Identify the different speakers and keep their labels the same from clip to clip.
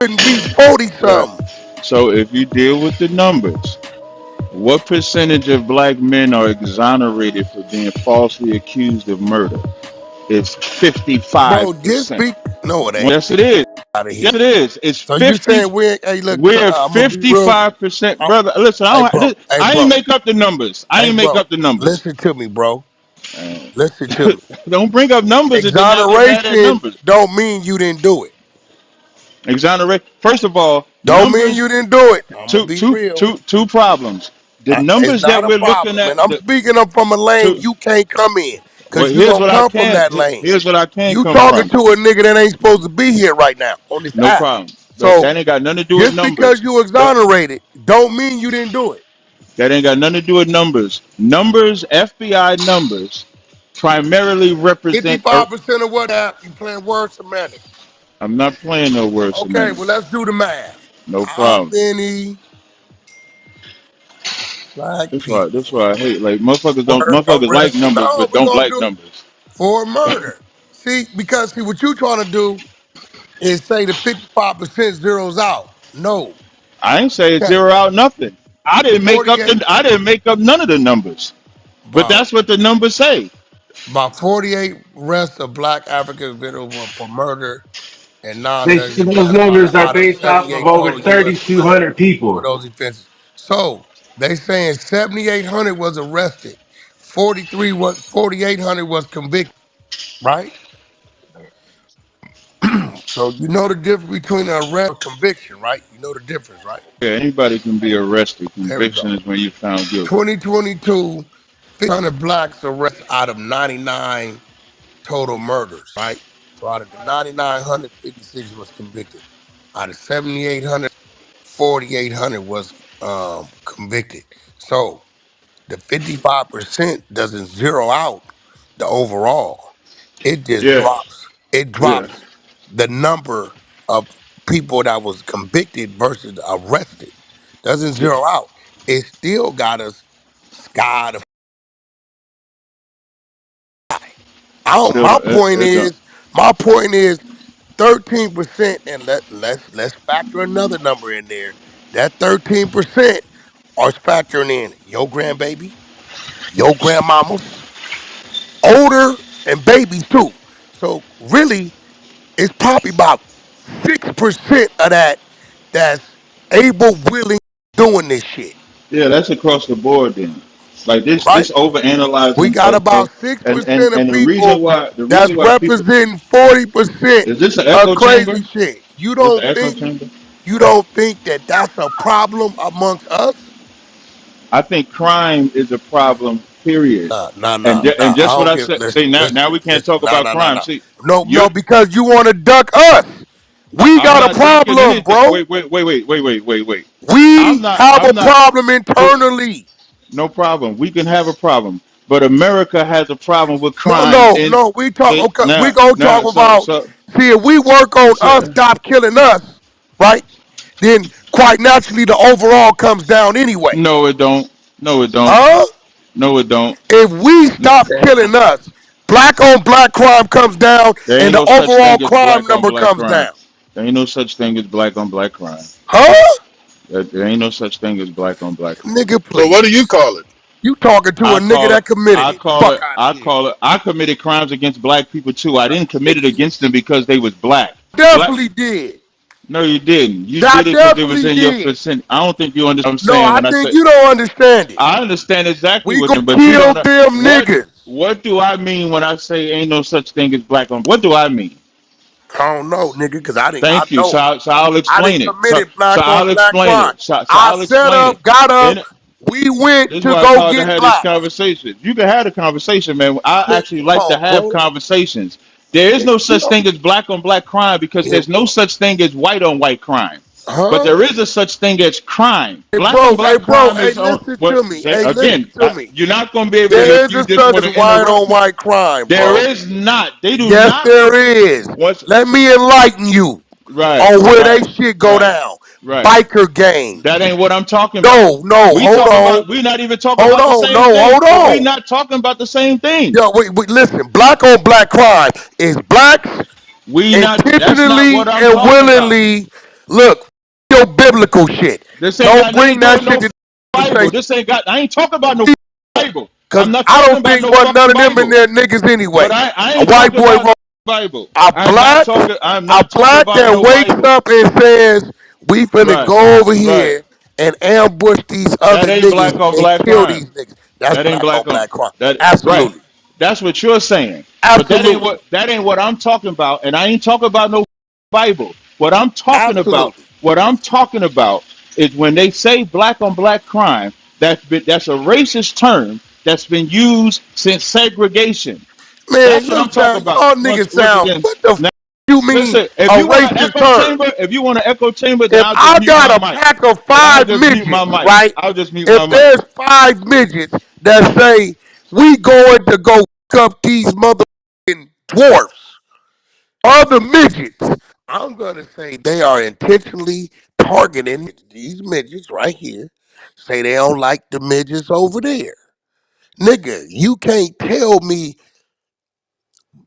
Speaker 1: Couldn't be 40
Speaker 2: Right.
Speaker 1: something.
Speaker 2: So if you deal with the numbers, what percentage of black men are exonerated for being falsely accused of murder? It's
Speaker 1: Bro, just
Speaker 2: 55%.
Speaker 1: speak. No, it ain't.
Speaker 2: Yes, it is.
Speaker 1: Out of
Speaker 2: Yes,
Speaker 1: here.
Speaker 2: it is. It's
Speaker 1: So you
Speaker 2: 50.
Speaker 1: saying we ain't, hey, look,
Speaker 2: We're
Speaker 1: I'm gonna be real.
Speaker 2: 55%, brother. Listen,
Speaker 1: Hey, bro. Hey,
Speaker 2: I ain't
Speaker 1: bro.
Speaker 2: make up the numbers. I
Speaker 1: Hey,
Speaker 2: ain't make
Speaker 1: bro.
Speaker 2: up the numbers.
Speaker 1: Listen to me, bro.
Speaker 2: Uh,
Speaker 1: Listen to me.
Speaker 2: don't bring up numbers and then now get mad at
Speaker 1: Exoneration
Speaker 2: numbers.
Speaker 1: don't mean you didn't do it.
Speaker 2: Exonerate. First of all,
Speaker 1: Don't mean
Speaker 2: numbers.
Speaker 1: you didn't do it. I'm gonna be real.
Speaker 2: Two problems. The
Speaker 1: It's
Speaker 2: numbers that
Speaker 1: not a
Speaker 2: we're looking
Speaker 1: problem,
Speaker 2: at.
Speaker 1: and I'm speaking up from a lane
Speaker 2: Two.
Speaker 1: you can't come in,
Speaker 2: Well,
Speaker 1: cause you don't come from that lane.
Speaker 2: Here's what I can
Speaker 1: You
Speaker 2: come
Speaker 1: talking
Speaker 2: from.
Speaker 1: to a nigga that ain't supposed to be here right now on this
Speaker 2: No
Speaker 1: app.
Speaker 2: problem. But
Speaker 1: So
Speaker 2: that ain't got nothing to do with
Speaker 1: just because
Speaker 2: numbers.
Speaker 1: you
Speaker 2: But
Speaker 1: exonerated, don't mean you didn't do it.
Speaker 2: that ain't got nothing to do with numbers. Numbers, FBI numbers, primarily represent.
Speaker 1: 55% of what app you playing word semantics.
Speaker 2: I'm not playing no word
Speaker 1: Okay, well
Speaker 2: semantics.
Speaker 1: let's do the math.
Speaker 2: No
Speaker 1: How
Speaker 2: problem.
Speaker 1: many black
Speaker 2: That's
Speaker 1: people
Speaker 2: why I hate like
Speaker 1: were
Speaker 2: motherfuckers like
Speaker 1: arrested?
Speaker 2: numbers
Speaker 1: No,
Speaker 2: but
Speaker 1: we're
Speaker 2: don't
Speaker 1: gonna
Speaker 2: like
Speaker 1: do
Speaker 2: numbers.
Speaker 1: for murder. See, because what you trying to do is say the 55% zeros out. No,
Speaker 2: I ain't
Speaker 1: you
Speaker 2: say
Speaker 1: can't.
Speaker 2: zero out nothing.
Speaker 1: 48,
Speaker 2: I didn't make up none of the numbers. But
Speaker 1: about
Speaker 2: that's what the numbers say.
Speaker 1: about 48 arrests of black African individuals for murder and
Speaker 3: Those
Speaker 1: non-negligent
Speaker 3: numbers
Speaker 1: manslaughter
Speaker 3: are
Speaker 1: out of
Speaker 3: based off of
Speaker 1: 78
Speaker 3: over
Speaker 1: total U.S. arrests
Speaker 3: 3,200
Speaker 1: for
Speaker 3: people.
Speaker 1: those offenses. So they saying 7,800 was arrested, 4,800 was convicted, right? So you know the difference between an arrest and conviction, right? You know the difference, right?
Speaker 2: Yeah, anybody can be arrested.
Speaker 1: There we
Speaker 2: Conviction
Speaker 1: go.
Speaker 2: is when you found guilty.
Speaker 1: 2022, 1,500 blacks arrested out of 99 total murders, right? So out of the 9,956 was convicted. Out of 7,800, 4,800 was convicted. So the 55% doesn't zero out the overall. It just
Speaker 2: Yeah,
Speaker 1: drops. It
Speaker 2: yeah.
Speaker 1: drops the number of people that was convicted versus arrested. Doesn't
Speaker 2: Yeah.
Speaker 1: zero out. It still got us sky to fly. I don't,
Speaker 2: Still,
Speaker 1: my point is 13%, and let's factor another number in there. That 13% are factoring in your grandbaby, your grandmamas, older, and babies too. So really, it's probably about 6% of that that's able, willing, doing this shit,
Speaker 2: yeah, that's across the board then. Like
Speaker 1: right?
Speaker 2: this over
Speaker 1: We
Speaker 2: analyzing
Speaker 1: got about
Speaker 2: and
Speaker 1: 6% of
Speaker 2: reason
Speaker 1: people
Speaker 2: why
Speaker 1: that's
Speaker 2: people
Speaker 1: representing 40%
Speaker 2: is this an
Speaker 1: of
Speaker 2: echo chamber?
Speaker 1: crazy shit.
Speaker 2: This an echo chamber?
Speaker 1: You don't think that that's a problem amongst us?
Speaker 2: I think crime is a problem. Period. And
Speaker 1: I
Speaker 2: just what
Speaker 1: don't
Speaker 2: I
Speaker 1: give.
Speaker 2: said. See now we can't
Speaker 1: Listen.
Speaker 2: talk about crime. See
Speaker 1: No,
Speaker 2: you.
Speaker 1: because you want to duck us. We
Speaker 2: I'm
Speaker 1: got a
Speaker 2: not ducking
Speaker 1: problem,
Speaker 2: anything.
Speaker 1: bro.
Speaker 2: Wait.
Speaker 1: We have
Speaker 2: I'm
Speaker 1: a
Speaker 2: not.
Speaker 1: problem
Speaker 2: So
Speaker 1: internally.
Speaker 2: no problem. We can have a problem, but America has a problem with
Speaker 1: No,
Speaker 2: crime.
Speaker 1: no,
Speaker 2: And
Speaker 1: no. We talk.
Speaker 2: see
Speaker 1: Okay, we gonna talk
Speaker 2: now
Speaker 1: about. See, if we work on us,
Speaker 2: so
Speaker 1: stop killing us, right? Then quite naturally, the overall comes down anyway.
Speaker 2: no, it don't. No, it don't.
Speaker 1: Huh?
Speaker 2: No, it don't.
Speaker 1: If we
Speaker 2: No,
Speaker 1: stop killing us, black on black crime comes down,
Speaker 2: there ain't
Speaker 1: and the
Speaker 2: no such
Speaker 1: overall
Speaker 2: thing as
Speaker 1: crime
Speaker 2: black on
Speaker 1: number
Speaker 2: black
Speaker 1: comes
Speaker 2: crime.
Speaker 1: down.
Speaker 2: There ain't no such thing as black on black crime.
Speaker 1: Huh?
Speaker 2: There ain't no such thing as black on black crime.
Speaker 1: Nigga,
Speaker 4: So what
Speaker 1: please.
Speaker 4: do you call it?
Speaker 1: You talking to a
Speaker 2: I
Speaker 1: nigga
Speaker 2: call it.
Speaker 1: that committed it. Fuck out of here.
Speaker 2: I committed crimes against black people too. I didn't commit it against them because they was black. Black.
Speaker 1: Definitely did.
Speaker 2: No, you didn't. You
Speaker 1: I
Speaker 2: did it because it was
Speaker 1: definitely
Speaker 2: in your
Speaker 1: did.
Speaker 2: percent. I don't think you understand what I'm
Speaker 1: No,
Speaker 2: saying
Speaker 1: I
Speaker 2: when I
Speaker 1: think
Speaker 2: say.
Speaker 1: you don't understand it.
Speaker 2: I understand exactly
Speaker 1: We
Speaker 2: what
Speaker 1: gonna
Speaker 2: you, but you
Speaker 1: kill
Speaker 2: don't.
Speaker 1: them
Speaker 2: What
Speaker 1: niggas.
Speaker 2: What do I mean when I say ain't no such thing as black on? What do I mean?
Speaker 1: I don't know, nigga, because I
Speaker 2: Thank you.
Speaker 1: know.
Speaker 2: So I'll
Speaker 1: I done
Speaker 2: explain it.
Speaker 1: committed
Speaker 2: So
Speaker 1: black on
Speaker 2: I'll
Speaker 1: black
Speaker 2: explain
Speaker 1: crime.
Speaker 2: it. So
Speaker 1: I
Speaker 2: I'll
Speaker 1: set
Speaker 2: explain it.
Speaker 1: up, got up,
Speaker 2: And
Speaker 1: we went
Speaker 2: this is
Speaker 1: to
Speaker 2: why it's
Speaker 1: go
Speaker 2: hard to
Speaker 1: get
Speaker 2: have this
Speaker 1: blacks.
Speaker 2: conversation. You can have the conversation, man. I
Speaker 1: Man,
Speaker 2: actually
Speaker 1: come
Speaker 2: like to
Speaker 1: on,
Speaker 2: have
Speaker 1: bro.
Speaker 2: conversations. There is
Speaker 1: Nigga,
Speaker 2: no
Speaker 1: you
Speaker 2: such
Speaker 1: don't.
Speaker 2: thing as black on black crime because
Speaker 1: Yeah,
Speaker 2: there's no such thing as white on white crime. But
Speaker 1: huh?
Speaker 2: there is a such thing as crime. Black on
Speaker 1: Hey,
Speaker 2: black
Speaker 1: bro,
Speaker 2: crime
Speaker 1: hey,
Speaker 2: is on
Speaker 1: listen
Speaker 2: what
Speaker 1: to me. Hey, listen
Speaker 2: again.
Speaker 1: to me.
Speaker 2: You're not going to be able to
Speaker 1: There
Speaker 2: if
Speaker 1: is
Speaker 2: you
Speaker 1: a
Speaker 2: just
Speaker 1: such
Speaker 2: want
Speaker 1: as
Speaker 2: to
Speaker 1: white
Speaker 2: interrupt
Speaker 1: on
Speaker 2: me.
Speaker 1: white crime,
Speaker 2: There
Speaker 1: bro.
Speaker 2: is not. They do
Speaker 1: Yes,
Speaker 2: not.
Speaker 1: there is.
Speaker 2: Once,
Speaker 1: Let me enlighten you
Speaker 2: right,
Speaker 1: on where they
Speaker 2: right,
Speaker 1: shit go
Speaker 2: right,
Speaker 1: down.
Speaker 2: right.
Speaker 1: Biker gangs.
Speaker 2: That ain't what I'm talking about.
Speaker 1: No,
Speaker 2: We
Speaker 1: hold
Speaker 2: talking
Speaker 1: on.
Speaker 2: about. We're not even talking
Speaker 1: Hold
Speaker 2: about the
Speaker 1: on,
Speaker 2: same
Speaker 1: no,
Speaker 2: thing.
Speaker 1: hold
Speaker 2: But we're
Speaker 1: on.
Speaker 2: not talking about the same thing.
Speaker 1: Yo, listen, black on black crime is blacks
Speaker 2: We not. That's not
Speaker 1: intentionally
Speaker 2: what I'm
Speaker 1: and
Speaker 2: talking about.
Speaker 1: willingly. Look, your biblical shit.
Speaker 2: This ain't
Speaker 1: Don't
Speaker 2: got nothing
Speaker 1: bring
Speaker 2: to do
Speaker 1: that
Speaker 2: with
Speaker 1: shit
Speaker 2: no
Speaker 1: to
Speaker 2: Bible.
Speaker 1: say
Speaker 2: This ain't got. I ain't talking about no Bible.
Speaker 1: because
Speaker 2: I'm not
Speaker 1: I
Speaker 2: talking
Speaker 1: don't
Speaker 2: about
Speaker 1: think
Speaker 2: no
Speaker 1: one none
Speaker 2: fucking
Speaker 1: of them in
Speaker 2: Bible.
Speaker 1: there niggas
Speaker 2: But
Speaker 1: anyway.
Speaker 2: I
Speaker 1: A
Speaker 2: ain't
Speaker 1: white
Speaker 2: talking
Speaker 1: boy
Speaker 2: about
Speaker 1: wrote
Speaker 2: no Bible.
Speaker 1: a
Speaker 2: I'm not
Speaker 1: black,
Speaker 2: talking. I'm
Speaker 1: a
Speaker 2: not talking
Speaker 1: black
Speaker 2: about
Speaker 1: that
Speaker 2: no
Speaker 1: wakes
Speaker 2: Bible.
Speaker 1: up and says, we finna
Speaker 2: Right.
Speaker 1: go over
Speaker 2: Right.
Speaker 1: here and ambush these other
Speaker 2: That ain't
Speaker 1: niggas
Speaker 2: black on
Speaker 1: and
Speaker 2: black
Speaker 1: kill
Speaker 2: crime.
Speaker 1: these niggas. That's
Speaker 2: That ain't
Speaker 1: black on
Speaker 2: black on
Speaker 1: black crime.
Speaker 2: that. Right.
Speaker 1: Absolutely.
Speaker 2: That's what you're saying. But
Speaker 1: Absolutely.
Speaker 2: that ain't what I'm talking about. And I ain't talking about no Bible. What I'm talking about.
Speaker 1: Absolutely.
Speaker 2: What I'm talking about is when they say black on black crime. That's a racist term that's been used since segregation.
Speaker 1: Man,
Speaker 2: That's what I'm talking about.
Speaker 1: y'all niggas
Speaker 2: Once
Speaker 1: sound,
Speaker 2: again,
Speaker 1: what the
Speaker 2: now
Speaker 1: you mean
Speaker 2: listen. If
Speaker 1: a
Speaker 2: you want an
Speaker 1: racist
Speaker 2: echo
Speaker 1: term?
Speaker 2: chamber, then
Speaker 1: If
Speaker 2: I'll just
Speaker 1: I
Speaker 2: mute my
Speaker 1: got a
Speaker 2: mic.
Speaker 1: pack of
Speaker 2: Then I'll
Speaker 1: five
Speaker 2: just mute my
Speaker 1: midgets,
Speaker 2: mic.
Speaker 1: right?
Speaker 2: I'll just mute my
Speaker 1: If
Speaker 2: mic.
Speaker 1: there's five midgets that say we going to go pick up these motherfucking dwarfs, other midgets, I'm gonna say they are intentionally targeting these midgets right here. Say they don't like the midgets over there. Nigga, you can't tell me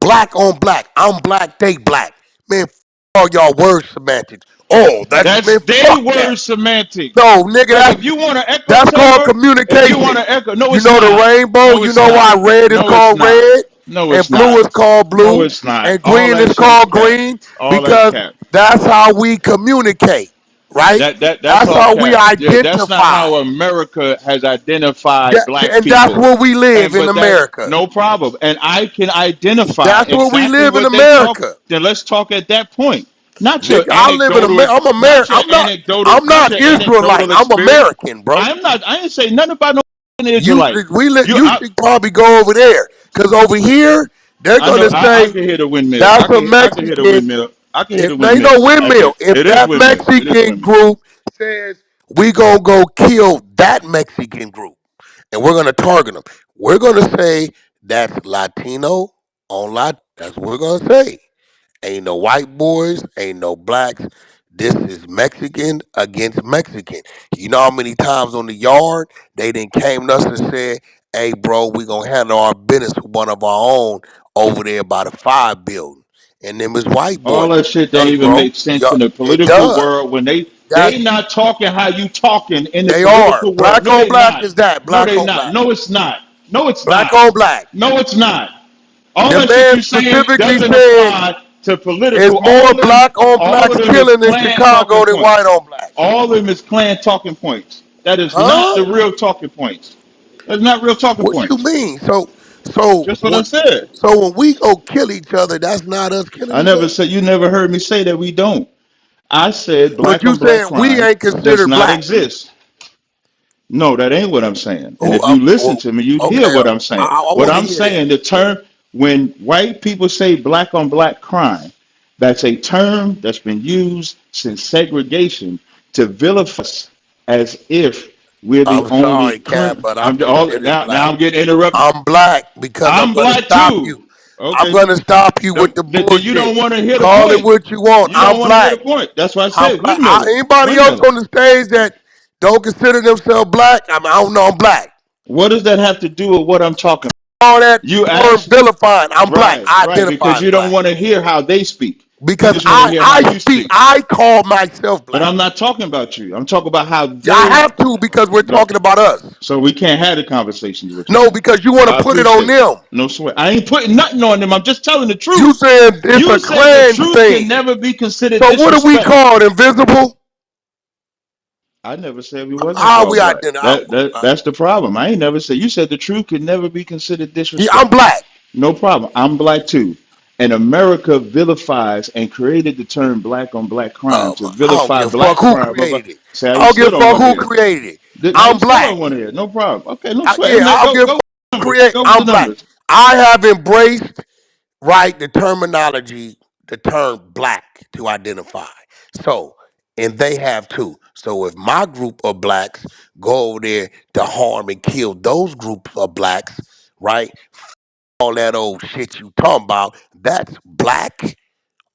Speaker 1: black on black. I'm black, they black. Man, all y'all word semantics. Oh, that's
Speaker 2: That's
Speaker 1: man,
Speaker 2: they
Speaker 1: fuck that.
Speaker 2: word semantics.
Speaker 1: No, nigga,
Speaker 2: Like if you want an echo
Speaker 1: that's called
Speaker 2: chamber, if you want
Speaker 1: communication.
Speaker 2: an echo, no,
Speaker 1: You
Speaker 2: it's
Speaker 1: know the
Speaker 2: not.
Speaker 1: rainbow.
Speaker 2: No,
Speaker 1: You
Speaker 2: it's
Speaker 1: know
Speaker 2: not.
Speaker 1: why red is
Speaker 2: No, it's
Speaker 1: called
Speaker 2: not.
Speaker 1: red
Speaker 2: No,
Speaker 1: and
Speaker 2: it's
Speaker 1: blue
Speaker 2: not.
Speaker 1: is called
Speaker 2: No,
Speaker 1: blue
Speaker 2: it's not.
Speaker 1: and
Speaker 2: All
Speaker 1: green
Speaker 2: that
Speaker 1: is
Speaker 2: shit is
Speaker 1: called
Speaker 2: cap.
Speaker 1: green
Speaker 2: All that
Speaker 1: because
Speaker 2: cap.
Speaker 1: that's how we communicate, right?
Speaker 2: That's
Speaker 1: That's
Speaker 2: all
Speaker 1: how we
Speaker 2: cap. Yeah, that's not
Speaker 1: identify.
Speaker 2: how America has identified
Speaker 1: That,
Speaker 2: black
Speaker 1: and that's
Speaker 2: people.
Speaker 1: where we live
Speaker 2: And
Speaker 1: in
Speaker 2: but that's
Speaker 1: America.
Speaker 2: no problem. And I can identify
Speaker 1: That's where we
Speaker 2: exactly
Speaker 1: live in
Speaker 2: what they talk.
Speaker 1: America.
Speaker 2: Then let's talk at that point. Not your
Speaker 1: Nigga, I live in
Speaker 2: anecdotal,
Speaker 1: America. I'm
Speaker 2: not
Speaker 1: American.
Speaker 2: your anecdotal,
Speaker 1: I'm
Speaker 2: not
Speaker 1: not
Speaker 2: your
Speaker 1: Israelite.
Speaker 2: anecdotal
Speaker 1: I'm
Speaker 2: experience.
Speaker 1: American, bro.
Speaker 2: I'm not. I ain't say nothing about no
Speaker 1: You
Speaker 2: Israelite. You,
Speaker 1: you should probably go over there because over here they're
Speaker 2: I know.
Speaker 1: gonna
Speaker 2: I
Speaker 1: say
Speaker 2: can hear the windmill.
Speaker 1: that's a
Speaker 2: I can hear the
Speaker 1: Mexican.
Speaker 2: windmill. I can hear
Speaker 1: If
Speaker 2: the
Speaker 1: they no
Speaker 2: windmill. I can.
Speaker 1: windmill, if
Speaker 2: It is
Speaker 1: that
Speaker 2: windmill. It is
Speaker 1: Mexican
Speaker 2: windmill.
Speaker 1: group says we gonna go kill that Mexican group and we're gonna target them, we're gonna say that's Latino on Latino. That's what we're gonna say. Ain't no white boys, ain't no blacks. This is Mexican against Mexican. You know how many times on the yard they done came to us and said, hey bro, we gonna handle our business with one of our own over there by the five building. And them is white
Speaker 2: All
Speaker 1: boys.
Speaker 2: that shit don't
Speaker 1: Hey
Speaker 2: even
Speaker 1: bro,
Speaker 2: make sense
Speaker 1: yo,
Speaker 2: in the
Speaker 1: it
Speaker 2: political
Speaker 1: does.
Speaker 2: world when they
Speaker 1: That's
Speaker 2: not talking how you talking in the
Speaker 1: they are.
Speaker 2: political world.
Speaker 1: Black
Speaker 2: No,
Speaker 1: on
Speaker 2: they
Speaker 1: black
Speaker 2: not.
Speaker 1: is that.
Speaker 2: No,
Speaker 1: Black
Speaker 2: they
Speaker 1: on
Speaker 2: not.
Speaker 1: black.
Speaker 2: No, it's not. No, it's
Speaker 1: Black
Speaker 2: not.
Speaker 1: on black.
Speaker 2: No, it's not. All
Speaker 1: The
Speaker 2: that shit
Speaker 1: man
Speaker 2: you saying
Speaker 1: specifically
Speaker 2: doesn't
Speaker 1: said
Speaker 2: apply to
Speaker 1: it's
Speaker 2: political.
Speaker 1: more black on
Speaker 2: All of
Speaker 1: blacks
Speaker 2: them is
Speaker 1: killing in
Speaker 2: clan talking
Speaker 1: Chicago than white
Speaker 2: points.
Speaker 1: on blacks.
Speaker 2: All of them is clan talking points. That is not the
Speaker 1: Huh?
Speaker 2: real talking points. That's not real talking
Speaker 1: What you
Speaker 2: points.
Speaker 1: mean? So
Speaker 2: Just what I said.
Speaker 1: when we go kill each other, that's not us killing
Speaker 2: I
Speaker 1: each
Speaker 2: never
Speaker 1: other.
Speaker 2: said you never heard me say that we don't. I said
Speaker 1: But
Speaker 2: black
Speaker 1: you
Speaker 2: on black
Speaker 1: saying we
Speaker 2: crime
Speaker 1: ain't
Speaker 2: does
Speaker 1: considered
Speaker 2: not
Speaker 1: black.
Speaker 2: exist. No, that ain't what I'm saying. And
Speaker 1: Oh,
Speaker 2: if you listen
Speaker 1: well,
Speaker 2: to me, you'd hear
Speaker 1: okay.
Speaker 2: what I'm saying.
Speaker 1: I
Speaker 2: What
Speaker 1: want to
Speaker 2: I'm
Speaker 1: hear that.
Speaker 2: saying, the term, when white people say black on black crime, that's a term that's been used since segregation to vilify us as if we're the
Speaker 1: I'm
Speaker 2: only
Speaker 1: sorry, Cap,
Speaker 2: clan.
Speaker 1: but I'm
Speaker 2: I'm all
Speaker 1: considered
Speaker 2: now
Speaker 1: black.
Speaker 2: I'm getting interrupted.
Speaker 1: I'm black because I'm
Speaker 2: I'm
Speaker 1: gonna
Speaker 2: black
Speaker 1: stop
Speaker 2: too.
Speaker 1: you. I'm
Speaker 2: Okay.
Speaker 1: gonna stop you with the
Speaker 2: Then you
Speaker 1: bullshit.
Speaker 2: don't want to hear the
Speaker 1: Call it
Speaker 2: point.
Speaker 1: what you want.
Speaker 2: You
Speaker 1: I'm
Speaker 2: don't want to hear
Speaker 1: black.
Speaker 2: the point. That's why I
Speaker 1: I'm
Speaker 2: said
Speaker 1: black.
Speaker 2: windmilling.
Speaker 1: Anybody else
Speaker 2: Windmilling.
Speaker 1: on the stage that don't consider themselves black? I don't know. I'm black.
Speaker 2: What does that have to do with what I'm talking
Speaker 1: All that
Speaker 2: about? You
Speaker 1: term
Speaker 2: asked.
Speaker 1: vilifying. I'm black.
Speaker 2: Right,
Speaker 1: I
Speaker 2: right,
Speaker 1: identify
Speaker 2: because
Speaker 1: as
Speaker 2: you don't
Speaker 1: black
Speaker 2: want to hear how they speak. You
Speaker 1: because
Speaker 2: just want to hear how
Speaker 1: I
Speaker 2: you
Speaker 1: speak.
Speaker 2: speak.
Speaker 1: I call myself
Speaker 2: But
Speaker 1: black.
Speaker 2: I'm not talking about you. I'm talking about how
Speaker 1: I
Speaker 2: they.
Speaker 1: have to because we're
Speaker 2: No,
Speaker 1: talking about us.
Speaker 2: so we can't have the conversation. Is what you're
Speaker 1: No,
Speaker 2: saying.
Speaker 1: because you want
Speaker 2: I
Speaker 1: to put it on
Speaker 2: appreciate it.
Speaker 1: them.
Speaker 2: No sweat. I ain't putting nothing on them. I'm just telling the
Speaker 1: You
Speaker 2: truth.
Speaker 1: saying it's a
Speaker 2: You said the
Speaker 1: clan
Speaker 2: truth can
Speaker 1: thing.
Speaker 2: never be considered
Speaker 1: So what are we
Speaker 2: disrespect.
Speaker 1: called? Invisible?
Speaker 2: I never said we wasn't
Speaker 1: How are we
Speaker 2: called black.
Speaker 1: identify?
Speaker 2: That's the problem. I ain't never said. You said the truth can never be considered
Speaker 1: Yeah, I'm
Speaker 2: disrespect.
Speaker 1: black.
Speaker 2: No problem. I'm black too. And America vilifies and created the term black on black crime to
Speaker 1: I don't
Speaker 2: vilify
Speaker 1: give a fuck
Speaker 2: black
Speaker 1: who
Speaker 2: crime. Blah, blah.
Speaker 1: created it.
Speaker 2: Say,
Speaker 1: I
Speaker 2: you
Speaker 1: don't
Speaker 2: still
Speaker 1: give a
Speaker 2: don't
Speaker 1: fuck
Speaker 2: want to
Speaker 1: who
Speaker 2: hear.
Speaker 1: created it.
Speaker 2: Now
Speaker 1: I'm
Speaker 2: you still
Speaker 1: black.
Speaker 2: don't want to hear. No problem. Okay, no sweat.
Speaker 1: Yeah,
Speaker 2: And
Speaker 1: I don't give a
Speaker 2: go
Speaker 1: fuck
Speaker 2: with the
Speaker 1: who
Speaker 2: numbers.
Speaker 1: created.
Speaker 2: Go with the
Speaker 1: I'm black.
Speaker 2: numbers.
Speaker 1: I have embraced right the terminology, the term black to identify. So, and they have too. So if my group of blacks go over there to harm and kill those groups of blacks, right? All that old shit you talking about, that's black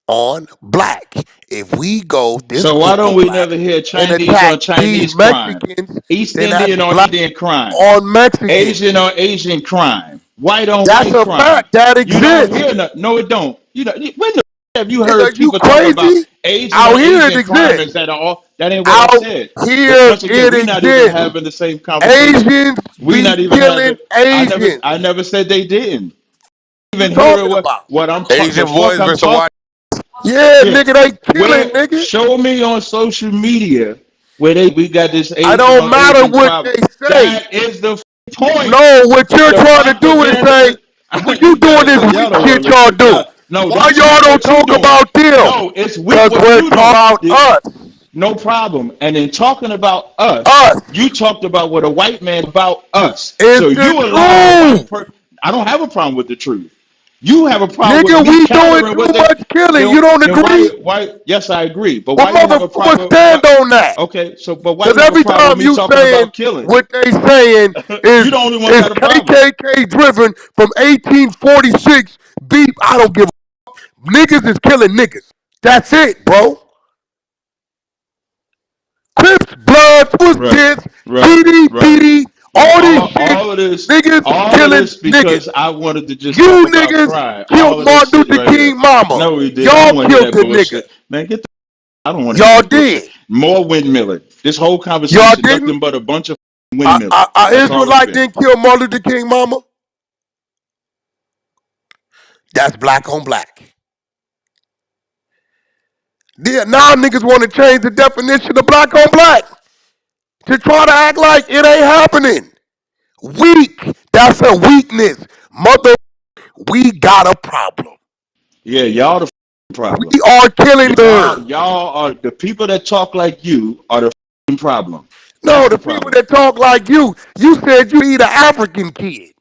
Speaker 1: on black. If we go, this
Speaker 2: So why
Speaker 1: group
Speaker 2: don't
Speaker 1: of
Speaker 2: we never
Speaker 1: blacks,
Speaker 2: hear
Speaker 1: and
Speaker 2: Chinese
Speaker 1: attack
Speaker 2: on
Speaker 1: these
Speaker 2: Chinese crime,
Speaker 1: Mexicans,
Speaker 2: East
Speaker 1: then that's
Speaker 2: Indian on
Speaker 1: black
Speaker 2: Indian crime,
Speaker 1: on Mexicans.
Speaker 2: Asian on Asian crime, white on
Speaker 1: That's
Speaker 2: white
Speaker 1: a
Speaker 2: crime?
Speaker 1: fact that
Speaker 2: You don't
Speaker 1: exists.
Speaker 2: hear no. No, it don't. You know when the Have you
Speaker 1: Nigga,
Speaker 2: heard
Speaker 1: you
Speaker 2: people talk about
Speaker 1: crazy?
Speaker 2: Asian
Speaker 1: Out
Speaker 2: on
Speaker 1: here it
Speaker 2: Asian crime? Is
Speaker 1: exists.
Speaker 2: that all? That ain't what I
Speaker 1: Out
Speaker 2: said. But
Speaker 1: here
Speaker 2: once again,
Speaker 1: it
Speaker 2: we not even
Speaker 1: exists.
Speaker 2: having the same conversation.
Speaker 1: Asians
Speaker 2: We
Speaker 1: be
Speaker 2: not even
Speaker 1: killing
Speaker 2: having.
Speaker 1: Asians.
Speaker 2: I never said they didn't.
Speaker 1: You
Speaker 2: Even hearing
Speaker 1: talking about?
Speaker 2: what I'm talking. The
Speaker 3: Asian
Speaker 2: fuck
Speaker 3: boys
Speaker 2: I'm
Speaker 3: versus
Speaker 2: talking.
Speaker 3: white.
Speaker 1: Yeah,
Speaker 2: Yeah.
Speaker 1: nigga, they killing,
Speaker 2: Where
Speaker 1: nigga.
Speaker 2: show me on social media where we got this
Speaker 1: I
Speaker 2: Asian
Speaker 1: don't
Speaker 2: on
Speaker 1: matter
Speaker 2: Asian
Speaker 1: what
Speaker 2: problem.
Speaker 1: they say.
Speaker 2: That is the point.
Speaker 1: No, what you're
Speaker 2: The
Speaker 1: trying to do is say,
Speaker 2: propaganda.
Speaker 1: when you
Speaker 2: You
Speaker 1: doing
Speaker 2: guys
Speaker 1: this
Speaker 2: don't. Y'all
Speaker 1: weak
Speaker 2: don't want
Speaker 1: shit
Speaker 2: to
Speaker 1: y'all
Speaker 2: listen.
Speaker 1: do,
Speaker 2: Y'all no.
Speaker 1: why
Speaker 2: That's
Speaker 1: y'all
Speaker 2: weak
Speaker 1: don't
Speaker 2: what you
Speaker 1: talk
Speaker 2: doing.
Speaker 1: about them?
Speaker 2: No, it's weak
Speaker 1: Because
Speaker 2: what
Speaker 1: we're
Speaker 2: you
Speaker 1: talking
Speaker 2: doing.
Speaker 1: about us.
Speaker 2: No problem. And in talking about us,
Speaker 1: Us.
Speaker 2: you talked about what a white man about us.
Speaker 1: It's
Speaker 2: So
Speaker 1: the
Speaker 2: you allowed a white
Speaker 1: truth.
Speaker 2: person. I don't have a problem with the truth. You have a problem with
Speaker 1: Nigga,
Speaker 2: me
Speaker 1: we doing
Speaker 2: countering
Speaker 1: too
Speaker 2: what they.
Speaker 1: much killing.
Speaker 2: Then,
Speaker 1: You don't
Speaker 2: then
Speaker 1: agree?
Speaker 2: why? Yes, I agree. But
Speaker 1: Well,
Speaker 2: why you have a
Speaker 1: motherfucker,
Speaker 2: problem?
Speaker 1: stand
Speaker 2: What?
Speaker 1: on that.
Speaker 2: Okay, so but why
Speaker 1: Because
Speaker 2: you have a
Speaker 1: every
Speaker 2: problem with
Speaker 1: time
Speaker 2: me
Speaker 1: you
Speaker 2: talking
Speaker 1: saying
Speaker 2: about killing?
Speaker 1: what they saying
Speaker 2: You the only one
Speaker 1: is
Speaker 2: got a problem.
Speaker 1: KKK driven from 1846 beef, I don't give a niggas is killing niggas. That's it, bro. Crips, Bloods, was
Speaker 2: Right,
Speaker 1: this,
Speaker 2: right,
Speaker 1: PD,
Speaker 2: right, right.
Speaker 1: all this shit,
Speaker 2: All of this,
Speaker 1: niggas
Speaker 2: all of
Speaker 1: killing
Speaker 2: this
Speaker 1: niggas.
Speaker 2: because I wanted to just talk
Speaker 1: You
Speaker 2: about
Speaker 1: niggas
Speaker 2: crime.
Speaker 1: killed
Speaker 2: All of this
Speaker 1: Martin
Speaker 2: shit
Speaker 1: Luther
Speaker 2: right here.
Speaker 1: King mama.
Speaker 2: No, we did. I
Speaker 1: Y'all
Speaker 2: don't want to hear
Speaker 1: killed
Speaker 2: that
Speaker 1: the nigga.
Speaker 2: bullshit, man. Get the. I don't want to hear
Speaker 1: Y'all
Speaker 2: that bullshit.
Speaker 1: did.
Speaker 2: More windmilling. This whole
Speaker 1: Y'all
Speaker 2: conversation,
Speaker 1: didn't?
Speaker 2: nothing but a bunch of windmilling. That's all it's
Speaker 1: Israelite
Speaker 2: been.
Speaker 1: didn't kill Martin Luther King mama? That's black on black. Yeah, now niggas want to change the definition of black on black to try to act like it ain't happening. Weak. That's a weakness. Mother, we got a problem.
Speaker 2: Yeah, y'all the problem.
Speaker 1: We are killing her.
Speaker 2: Y'all are the people that talk like you are the problem. That's
Speaker 1: No,
Speaker 2: the
Speaker 1: the people
Speaker 2: problem.
Speaker 1: that talk like you said you feed an African kid.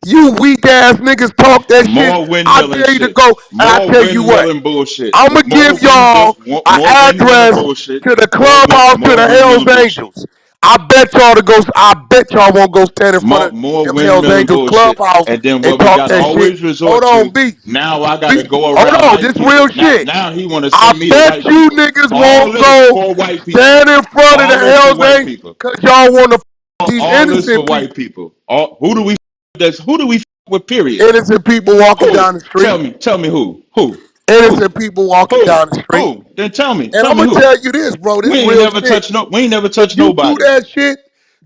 Speaker 1: You weak ass niggas talk that shit.
Speaker 2: More
Speaker 1: I
Speaker 2: windmilling
Speaker 1: dare you to
Speaker 2: shit.
Speaker 1: go, and I
Speaker 2: More
Speaker 1: tell you what,
Speaker 2: windmilling bullshit.
Speaker 1: I'm gonna
Speaker 2: More
Speaker 1: give
Speaker 2: windmill.
Speaker 1: y'all an
Speaker 2: More windmilling
Speaker 1: address
Speaker 2: bullshit.
Speaker 1: to the clubhouse to
Speaker 2: More
Speaker 1: the Hell's
Speaker 2: windmilling bullshit.
Speaker 1: Angels. I bet y'all to go. I bet y'all won't go stand in front of
Speaker 2: More
Speaker 1: them Hell's
Speaker 2: windmilling
Speaker 1: Angels
Speaker 2: bullshit.
Speaker 1: clubhouse
Speaker 2: And then
Speaker 1: and
Speaker 2: what we
Speaker 1: talk
Speaker 2: got to
Speaker 1: that shit.
Speaker 2: always
Speaker 1: Hold
Speaker 2: resort
Speaker 1: on,
Speaker 2: to.
Speaker 1: beef.
Speaker 2: Now I got to
Speaker 1: Beef.
Speaker 2: go
Speaker 1: Hold
Speaker 2: around
Speaker 1: on,
Speaker 2: white
Speaker 1: this
Speaker 2: people.
Speaker 1: real shit.
Speaker 2: Now he want to
Speaker 1: I
Speaker 2: send me to
Speaker 1: bet
Speaker 2: white
Speaker 1: you
Speaker 2: people.
Speaker 1: niggas
Speaker 2: All
Speaker 1: won't
Speaker 2: this
Speaker 1: go
Speaker 2: for white people.
Speaker 1: stand in front of the
Speaker 2: All this for
Speaker 1: Hell's
Speaker 2: white
Speaker 1: Angels
Speaker 2: people.
Speaker 1: because y'all want to these
Speaker 2: All this for
Speaker 1: innocent
Speaker 2: white
Speaker 1: people.
Speaker 2: people. Who do we? That's who do we with? Period.
Speaker 1: Innocent people walking down
Speaker 2: Who?
Speaker 1: the street.
Speaker 2: Tell me who? Who?
Speaker 1: Innocent people walking down the street.
Speaker 2: Who? Then
Speaker 1: And
Speaker 2: tell
Speaker 1: I'm
Speaker 2: me
Speaker 1: gonna
Speaker 2: who.
Speaker 1: tell you this, bro. This real shit.
Speaker 2: We ain't never
Speaker 1: If
Speaker 2: touched
Speaker 1: you do
Speaker 2: nobody.
Speaker 1: that shit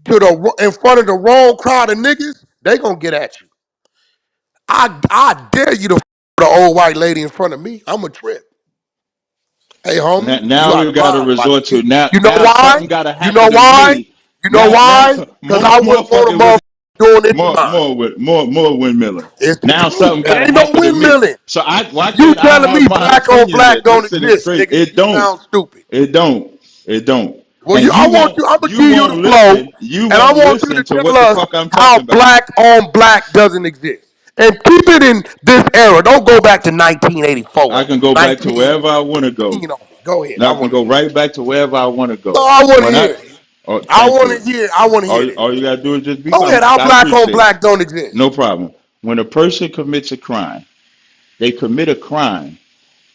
Speaker 1: to the in front of the wrong crowd of niggas, they gonna get at you. I dare you to the old white lady in front of me. I'm a trip. Hey, homie, you
Speaker 2: Now
Speaker 1: out
Speaker 2: we
Speaker 1: of
Speaker 2: got to
Speaker 1: line. About
Speaker 2: resort
Speaker 1: to
Speaker 2: to
Speaker 1: get. You know
Speaker 2: now
Speaker 1: why?
Speaker 2: something got to
Speaker 1: You know
Speaker 2: happen to
Speaker 1: why?
Speaker 2: me.
Speaker 1: You know
Speaker 2: Now
Speaker 1: why? Because I wouldn't want a
Speaker 2: motherfucking with
Speaker 1: motherfucker doing it to mine.
Speaker 2: more windmilling.
Speaker 1: It's the
Speaker 2: Now
Speaker 1: truth.
Speaker 2: something got
Speaker 1: It
Speaker 2: to
Speaker 1: ain't no
Speaker 2: happen to me.
Speaker 1: windmilling.
Speaker 2: So why
Speaker 1: You
Speaker 2: can't I
Speaker 1: telling
Speaker 2: have
Speaker 1: me
Speaker 2: my
Speaker 1: black on
Speaker 2: opinion
Speaker 1: black
Speaker 2: that
Speaker 1: don't
Speaker 2: this is
Speaker 1: exist,
Speaker 2: straight?
Speaker 1: nigga?
Speaker 2: It
Speaker 1: You
Speaker 2: don't.
Speaker 1: sound stupid.
Speaker 2: It don't. It don't.
Speaker 1: Well,
Speaker 2: And
Speaker 1: I want you. I'm gonna give you the flow,
Speaker 2: You
Speaker 1: and I
Speaker 2: won't
Speaker 1: want you to
Speaker 2: listen to
Speaker 1: tell
Speaker 2: what the
Speaker 1: us
Speaker 2: fuck I'm
Speaker 1: how
Speaker 2: talking about.
Speaker 1: black on black doesn't exist, and keep it in this era. Don't go back to 1984
Speaker 2: I
Speaker 1: or
Speaker 2: can go back to wherever I want to
Speaker 1: 1916
Speaker 2: go.
Speaker 1: on me. Go ahead.
Speaker 2: And
Speaker 1: I
Speaker 2: I can
Speaker 1: want to
Speaker 2: go
Speaker 1: hear.
Speaker 2: right back to wherever I want to
Speaker 1: No,
Speaker 2: go.
Speaker 1: I want to
Speaker 2: When
Speaker 1: hear.
Speaker 2: oh,
Speaker 1: I
Speaker 2: thank
Speaker 1: want
Speaker 2: you.
Speaker 1: to hear. I want to hear this.
Speaker 2: All you gotta do is just be
Speaker 1: Go ahead.
Speaker 2: calm.
Speaker 1: How
Speaker 2: I
Speaker 1: black on
Speaker 2: appreciate it.
Speaker 1: black don't exist?
Speaker 2: No problem. When a person commits a crime, they commit a crime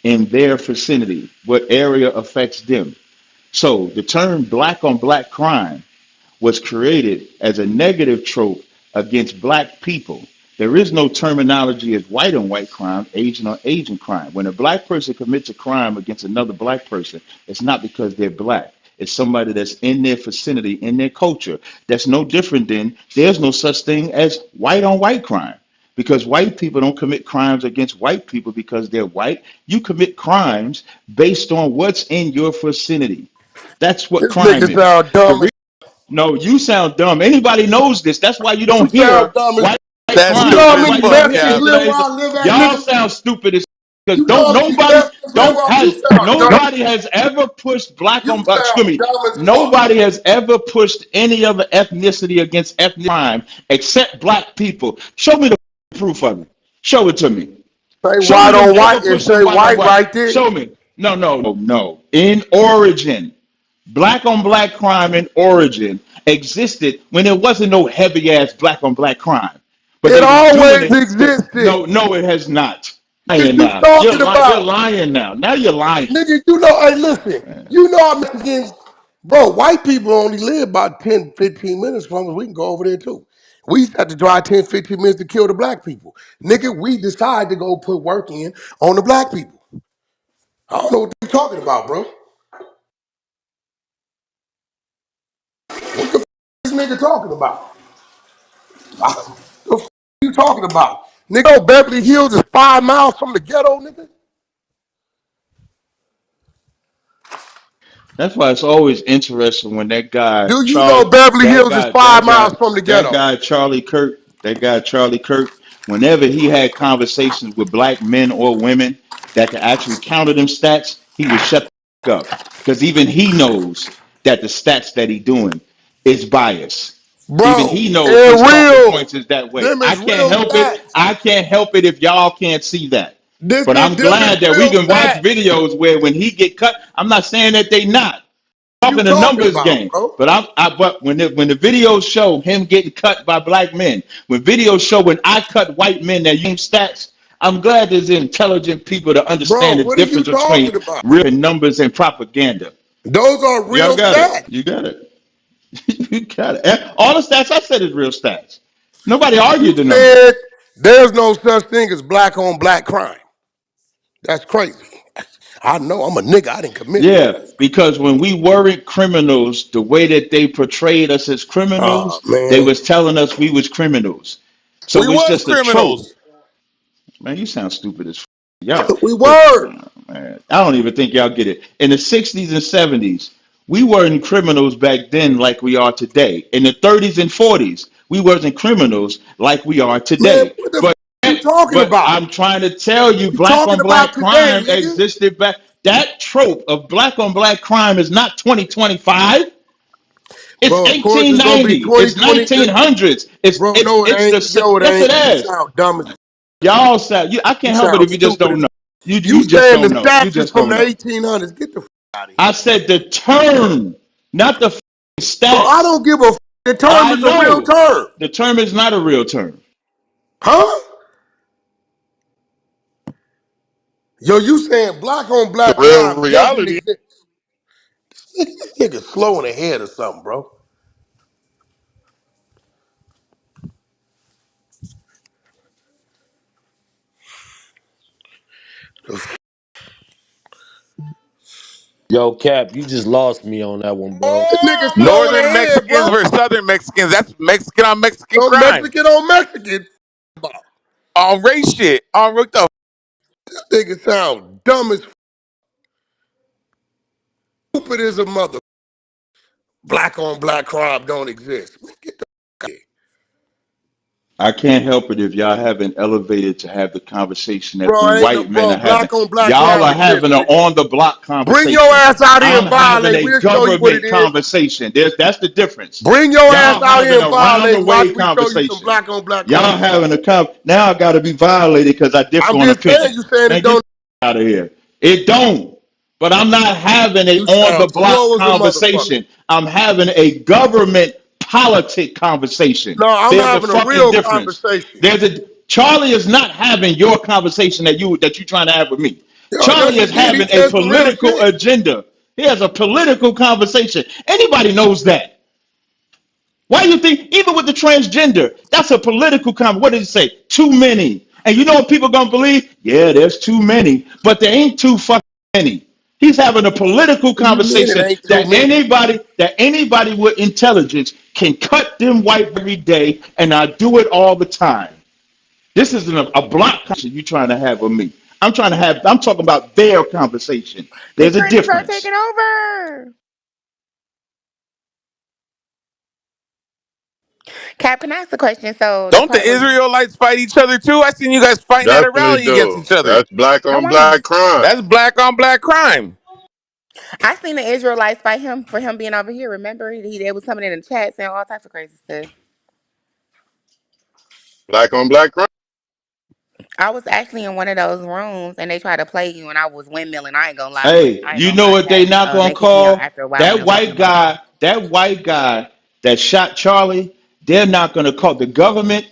Speaker 2: in their vicinity. What area affects them? So the term black on black crime was created as a negative trope against black people. There is no terminology as white on white crime, Asian on Asian crime. When a black person commits a crime against another black person, it's not because they're black. It's somebody that's in their vicinity, in their culture. That's no different than there's no such thing as white on white crime. Because white people don't commit crimes against white people because they're white. You commit crimes based on what's in your vicinity. That's what
Speaker 1: This
Speaker 2: crime
Speaker 1: nigga
Speaker 2: is.
Speaker 1: sound
Speaker 2: The
Speaker 1: dumb.
Speaker 2: re- no, you sound dumb. Anybody knows this. That's why you
Speaker 1: You
Speaker 2: don't
Speaker 1: sound
Speaker 2: hear
Speaker 1: dumb as.
Speaker 2: white
Speaker 3: That's
Speaker 1: You
Speaker 2: crime.
Speaker 1: know how
Speaker 3: stupid
Speaker 2: That's
Speaker 3: as
Speaker 2: why
Speaker 1: many
Speaker 2: you don't
Speaker 3: fuck,
Speaker 2: hear
Speaker 1: Mexicans
Speaker 2: people
Speaker 3: Captain.
Speaker 1: live
Speaker 2: that
Speaker 1: where
Speaker 2: ain't.
Speaker 1: I live at,
Speaker 2: Y'all
Speaker 1: nigga?
Speaker 2: sound stupid as because
Speaker 1: You know
Speaker 2: don't
Speaker 1: how many Mexicans live where you sound dumb.
Speaker 2: nobody has ever pushed black
Speaker 1: You
Speaker 2: on excuse
Speaker 1: sound
Speaker 2: me.
Speaker 1: dumb as fuck.
Speaker 2: Nobody has ever pushed any other ethnicity against ethnic crime except black people. Show me the proof of it. Show it to me.
Speaker 1: Say
Speaker 2: Show me
Speaker 1: white
Speaker 2: them
Speaker 1: on
Speaker 2: ever
Speaker 1: white and
Speaker 2: pushing
Speaker 1: say
Speaker 2: white on
Speaker 1: white
Speaker 2: white.
Speaker 1: right there.
Speaker 2: Show me. No. In origin, black on black crime in origin existed when there wasn't no heavy ass black on black crime. But
Speaker 1: It
Speaker 2: they was doing
Speaker 1: always
Speaker 2: it to
Speaker 1: existed.
Speaker 2: no, it has not.
Speaker 1: What is
Speaker 2: Lying
Speaker 1: you
Speaker 2: now.
Speaker 1: talking
Speaker 2: You're
Speaker 1: about?
Speaker 2: lying now. Now you're lying.
Speaker 1: Nigga, hey, listen, our Mexicans, bro, white people only live about 10, 15 minutes from us. We can go over there too. We used to have to drive 10, 15 minutes to kill the black people. Nigga, we decide to go put work in on the black people. I don't know what you talking about, bro. What the this nigga talking about? What the you talking about? Nigga, Beverly Hills is 5 miles from the ghetto, nigga.
Speaker 2: That's why it's always interesting when that guy
Speaker 1: Do you know
Speaker 2: Charlie,
Speaker 1: Beverly
Speaker 2: that
Speaker 1: Hills is
Speaker 2: guy,
Speaker 1: five
Speaker 2: that guy,
Speaker 1: miles from the
Speaker 2: that
Speaker 1: ghetto?
Speaker 2: guy Charlie Kirk, that guy Charlie Kirk, whenever he had conversations with black men or women that could actually counter them stats, he would shut the fuck up because even he knows that the stats that he doing is biased. Even
Speaker 1: Bro,
Speaker 2: he knows his
Speaker 1: and
Speaker 2: talking
Speaker 1: real,
Speaker 2: points is that way.
Speaker 1: them
Speaker 2: I
Speaker 1: is
Speaker 2: can't
Speaker 1: real
Speaker 2: help it.
Speaker 1: stats.
Speaker 2: I can't help it if y'all can't see that. But I'm
Speaker 1: Them is
Speaker 2: glad that we
Speaker 1: real
Speaker 2: can watch
Speaker 1: stats.
Speaker 2: videos where when he get cut, I'm not saying that they not
Speaker 1: What you
Speaker 2: talking the
Speaker 1: talking
Speaker 2: numbers
Speaker 1: about,
Speaker 2: game.
Speaker 1: bro?
Speaker 2: But but when the videos show him getting cut by black men, when videos show when I cut white men that use stats, I'm glad there's intelligent people to
Speaker 1: Bro,
Speaker 2: understand the
Speaker 1: what are you
Speaker 2: difference between
Speaker 1: talking about?
Speaker 2: real numbers and propaganda.
Speaker 1: Those are
Speaker 2: Y'all
Speaker 1: real
Speaker 2: got it.
Speaker 1: stats.
Speaker 2: You got it. You got it. And all the stats I said is real stats. Nobody
Speaker 1: You
Speaker 2: argued the numbers.
Speaker 1: said there's no such thing as black on black crime. That's crazy. I know I'm a nigga. I didn't commit no
Speaker 2: Yeah,
Speaker 1: crime.
Speaker 2: because when we weren't criminals, the way that they portrayed us as
Speaker 1: Oh
Speaker 2: criminals, they
Speaker 1: man,
Speaker 2: was telling us we was criminals.
Speaker 3: We
Speaker 2: So it's
Speaker 3: was
Speaker 2: just a trope.
Speaker 3: criminals.
Speaker 2: Man, you sound stupid as y'all.
Speaker 1: we
Speaker 2: Look,
Speaker 1: were.
Speaker 2: man, I don't even think y'all get it. In the 60s and 70s, we weren't criminals back then like we are today. In the 30s and 40s, we wasn't criminals like we are
Speaker 1: Man,
Speaker 2: today.
Speaker 1: what the
Speaker 2: But
Speaker 1: you talking
Speaker 2: but
Speaker 1: about?
Speaker 2: I'm trying to tell you,
Speaker 1: You
Speaker 2: black
Speaker 1: talking
Speaker 2: on
Speaker 1: about
Speaker 2: black
Speaker 1: today,
Speaker 2: crime
Speaker 1: nigga?
Speaker 2: existed back. That trope of black on black crime is not 2025. It's
Speaker 1: Bro, of course it's gonna be
Speaker 2: 1890. It's
Speaker 1: 2020.
Speaker 2: 1900s.
Speaker 1: Bro, no, it
Speaker 2: It's
Speaker 1: ain't. Yo, it
Speaker 2: yes, it
Speaker 1: ain't. You
Speaker 2: is.
Speaker 1: sound dumb as
Speaker 2: Y'all sound. I
Speaker 1: you
Speaker 2: can't help it
Speaker 1: sound
Speaker 2: if you just
Speaker 1: stupid
Speaker 2: don't
Speaker 1: as
Speaker 2: know. You
Speaker 1: you
Speaker 2: just
Speaker 1: saying the
Speaker 2: don't know. You
Speaker 1: stats is
Speaker 2: just
Speaker 1: from
Speaker 2: don't
Speaker 1: the
Speaker 2: know.
Speaker 1: 1800s. Get the out of
Speaker 2: I
Speaker 1: here.
Speaker 2: said the term, not the
Speaker 1: Bro, I
Speaker 2: stats.
Speaker 1: don't give a the term
Speaker 2: I
Speaker 1: is a real
Speaker 2: know
Speaker 1: term.
Speaker 2: the term is not a real term.
Speaker 1: Huh? Yo, you saying black on
Speaker 3: The
Speaker 1: black
Speaker 3: real
Speaker 1: crime doesn't
Speaker 3: reality.
Speaker 1: exist. This nigga slow in the head or something, bro.
Speaker 4: Yo, Cap, you just lost me on that one, bro.
Speaker 1: This nigga slow in the
Speaker 3: Northern
Speaker 1: head,
Speaker 3: Mexicans
Speaker 1: bro.
Speaker 3: versus Southern Mexicans. That's Mexican on Mexican
Speaker 1: No
Speaker 3: crime.
Speaker 1: Mexican on Mexican.
Speaker 3: On race shit. On what the
Speaker 1: This nigga sound dumb as stupid as a mother. Black on black crime don't exist. Man, get the out of here.
Speaker 2: I can't help it if y'all haven't elevated to have the conversation that
Speaker 1: Bro,
Speaker 2: the
Speaker 1: ain't no
Speaker 2: white men
Speaker 1: bro.
Speaker 2: are having.
Speaker 1: Black on black
Speaker 2: Y'all
Speaker 1: crime
Speaker 2: are
Speaker 1: exists,
Speaker 2: having an
Speaker 1: nigga.
Speaker 2: on the block
Speaker 1: Bring your
Speaker 2: conversation.
Speaker 1: ass out here
Speaker 2: I'm
Speaker 1: and
Speaker 2: having
Speaker 1: violate.
Speaker 2: a
Speaker 1: We'll show you what it
Speaker 2: government
Speaker 1: is.
Speaker 2: conversation. That's the difference.
Speaker 1: Bring your ass
Speaker 2: Y'all
Speaker 1: out here
Speaker 2: having
Speaker 1: and
Speaker 2: a round
Speaker 1: violate
Speaker 2: the
Speaker 1: and watch
Speaker 2: way
Speaker 1: we show you some
Speaker 2: conversation.
Speaker 1: black on black
Speaker 2: Y'all
Speaker 1: crime.
Speaker 2: having now I got to be violated because I differ
Speaker 1: I'm
Speaker 2: on
Speaker 1: just saying,
Speaker 2: opinion.
Speaker 1: you saying it
Speaker 2: Man, get
Speaker 1: don't.
Speaker 2: out of here. It don't. But I'm not having a
Speaker 1: You
Speaker 2: on the
Speaker 1: sound
Speaker 2: block
Speaker 1: slow as a motherfucker.
Speaker 2: conversation. I'm having a government politic conversation.
Speaker 1: No, I'm
Speaker 2: There's a
Speaker 1: having a
Speaker 2: fucking
Speaker 1: real
Speaker 2: difference.
Speaker 1: conversation.
Speaker 2: There's a Charlie is not having your conversation that you're trying to have with me.
Speaker 1: Yo, yes,
Speaker 2: Charlie
Speaker 1: he
Speaker 2: is
Speaker 1: did. He
Speaker 2: having a
Speaker 1: said some real
Speaker 2: political
Speaker 1: shit.
Speaker 2: agenda. He has a political conversation. Anybody knows that. Why do you think, even with the transgender, that's a political comment? What did it say? Too many. And you know what people gonna believe? Yeah, there's too many, but there ain't too fucking many. He's having a political
Speaker 1: What do you mean it
Speaker 2: conversation
Speaker 1: ain't too
Speaker 2: that
Speaker 1: many?
Speaker 2: anybody with intelligence can cut them white every day, and I do it all the time. This isn't a block conversation you trying to have with me. I'm talking about their conversation.
Speaker 5: The
Speaker 2: There's a
Speaker 5: trenders are
Speaker 2: difference.
Speaker 5: taking over. Cap, can I ask a question? So the
Speaker 3: don't the
Speaker 5: part where
Speaker 3: Israelites fight each other too? I seen you guys fighting at a
Speaker 6: Definitely
Speaker 3: rally against
Speaker 6: do.
Speaker 3: each other.
Speaker 6: That's black
Speaker 5: oh
Speaker 6: on
Speaker 5: wow,
Speaker 6: black crime.
Speaker 3: That's black on black crime.
Speaker 5: I seen the Israelites fight him for him being over here. Remember, they was coming in the chat saying all types of crazy stuff.
Speaker 6: Black on black crime.
Speaker 5: I was actually in one of those rooms and they tried to play you and I was windmilling. I ain't gonna lie, but
Speaker 2: Hey,
Speaker 5: I ain't
Speaker 2: you
Speaker 5: gonna
Speaker 2: know
Speaker 5: lie,
Speaker 2: what they
Speaker 5: Cap.
Speaker 2: not gonna
Speaker 5: They kicked me out
Speaker 2: call
Speaker 5: after a while when they was talking about that.
Speaker 2: that white guy that shot Charlie? They're not gonna call the government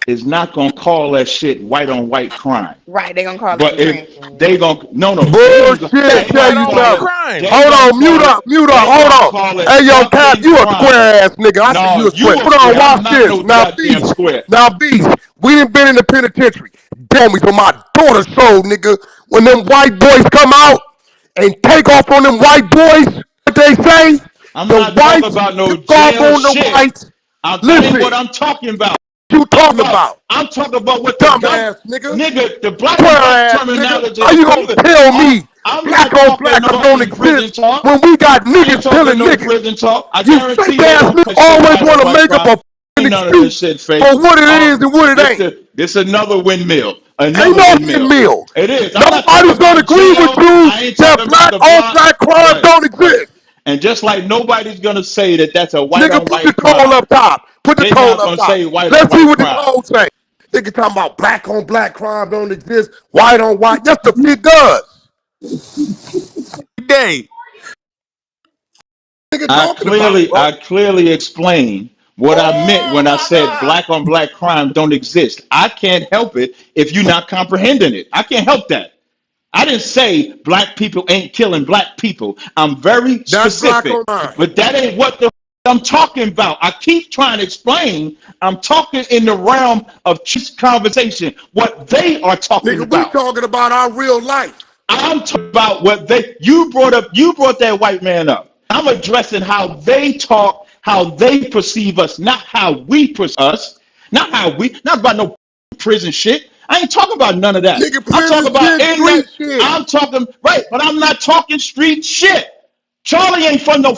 Speaker 2: is not gonna call that shit white on white crime.
Speaker 5: Right, they gonna call it
Speaker 2: But
Speaker 5: some
Speaker 2: if
Speaker 5: trans shit.
Speaker 2: they gonna no,
Speaker 1: Bullshit.
Speaker 3: That's
Speaker 2: they
Speaker 1: Tell
Speaker 3: white
Speaker 2: gonna
Speaker 1: you
Speaker 3: on
Speaker 2: call
Speaker 3: white
Speaker 1: something.
Speaker 2: it
Speaker 3: crime.
Speaker 2: they
Speaker 1: Hold
Speaker 2: gonna
Speaker 1: on. Mute
Speaker 2: call it
Speaker 1: up. Mute up.
Speaker 2: they
Speaker 1: Hold
Speaker 2: gonna
Speaker 1: on.
Speaker 2: call it
Speaker 1: Hey, yo, Cap,
Speaker 2: fucking
Speaker 1: you a
Speaker 2: crime.
Speaker 1: square ass nigga. I think
Speaker 2: No,
Speaker 1: you a square.
Speaker 2: you a
Speaker 1: Hold on.
Speaker 2: square. I'm
Speaker 1: Watch
Speaker 2: not
Speaker 1: this.
Speaker 2: no
Speaker 1: Now,
Speaker 2: goddamn
Speaker 1: Beast.
Speaker 2: square.
Speaker 1: Now, Beast. We done been in the penitentiary. Tell me, so my daughter showed, nigga. When them white boys come out. and take off on them white boys. What they say?
Speaker 2: I'm
Speaker 1: The
Speaker 2: not talking
Speaker 1: whites
Speaker 2: about no
Speaker 1: took off
Speaker 2: jail
Speaker 1: on the
Speaker 2: shit.
Speaker 1: whites.
Speaker 2: That ain't what
Speaker 1: Listen,
Speaker 2: I'm talking about.
Speaker 1: you talking about?
Speaker 2: I'm talking about what the
Speaker 1: Dumbass nigga.
Speaker 2: nigga, the black
Speaker 1: Square
Speaker 2: on black
Speaker 1: ass nigga.
Speaker 2: terminology
Speaker 1: How
Speaker 2: is
Speaker 1: you gonna
Speaker 2: stupid.
Speaker 1: tell me
Speaker 2: I'm
Speaker 1: black
Speaker 2: not
Speaker 1: on
Speaker 2: talking
Speaker 1: black
Speaker 2: no
Speaker 1: crime don't
Speaker 2: fucking prison
Speaker 1: exist
Speaker 2: talk.
Speaker 1: when we got
Speaker 2: I ain't
Speaker 1: niggas
Speaker 2: talking
Speaker 1: killing
Speaker 2: no
Speaker 1: niggas?
Speaker 2: prison talk. I
Speaker 1: You
Speaker 2: guarantee
Speaker 1: fake
Speaker 2: they
Speaker 1: ass
Speaker 2: don't
Speaker 1: niggas
Speaker 2: say
Speaker 1: always
Speaker 2: white on
Speaker 1: want to
Speaker 2: white
Speaker 1: make up
Speaker 2: crime.
Speaker 1: a
Speaker 2: Ain't
Speaker 1: fucking
Speaker 2: none of this
Speaker 1: excuse
Speaker 2: shit fake.
Speaker 1: for what it is
Speaker 2: All
Speaker 1: and what it
Speaker 2: this
Speaker 1: ain't.
Speaker 2: this another windmill.
Speaker 1: Ain't
Speaker 2: Another
Speaker 1: no
Speaker 2: windmill.
Speaker 1: windmill.
Speaker 2: It is. I'm not talking
Speaker 1: Nobody's gonna
Speaker 2: about
Speaker 1: agree with
Speaker 2: jail.
Speaker 1: you
Speaker 2: I ain't
Speaker 1: that
Speaker 2: talking about
Speaker 1: black
Speaker 2: the
Speaker 1: on
Speaker 2: block.
Speaker 1: black crime
Speaker 2: Right,
Speaker 1: don't
Speaker 2: right.
Speaker 1: exist.
Speaker 2: And just like nobody's gonna say that that's a white
Speaker 1: Nigga,
Speaker 2: on
Speaker 1: put the
Speaker 2: white
Speaker 1: toll
Speaker 2: crime,
Speaker 1: up top. Put the
Speaker 2: they're
Speaker 1: toll
Speaker 2: not
Speaker 1: up
Speaker 2: gonna
Speaker 1: top.
Speaker 2: say white on
Speaker 1: Let's see
Speaker 2: white
Speaker 1: what the
Speaker 2: crime.
Speaker 1: toll say. Nigga talking about black on black crime don't exist. White on white. Yes, the it does.
Speaker 3: Day.
Speaker 1: Nigga talking about, bro.
Speaker 2: I clearly explained what I meant
Speaker 1: Oh
Speaker 2: when I
Speaker 1: my
Speaker 2: said
Speaker 1: God.
Speaker 2: black on black crime don't exist. I can't help it if you're not comprehending it. I can't help that. I didn't say black people ain't killing black people. I'm very
Speaker 1: That's black on
Speaker 2: specific,
Speaker 1: mine.
Speaker 2: but that ain't what the I'm talking about. I keep trying to explain. I'm talking in the realm of just conversation, what they are talking
Speaker 1: Nigga, we
Speaker 2: about.
Speaker 1: talking about our real life.
Speaker 2: I'm talking about what they you brought that white man up. I'm addressing how they talk, how they perceive us, not how we perceive us, not about no prison shit. I ain't talking about none of that.
Speaker 1: Nigga,
Speaker 2: I'm
Speaker 1: prison
Speaker 2: talking about
Speaker 1: shit,
Speaker 2: in that
Speaker 1: street shit.
Speaker 2: I'm talking right, but I'm not talking street shit. Charlie ain't from no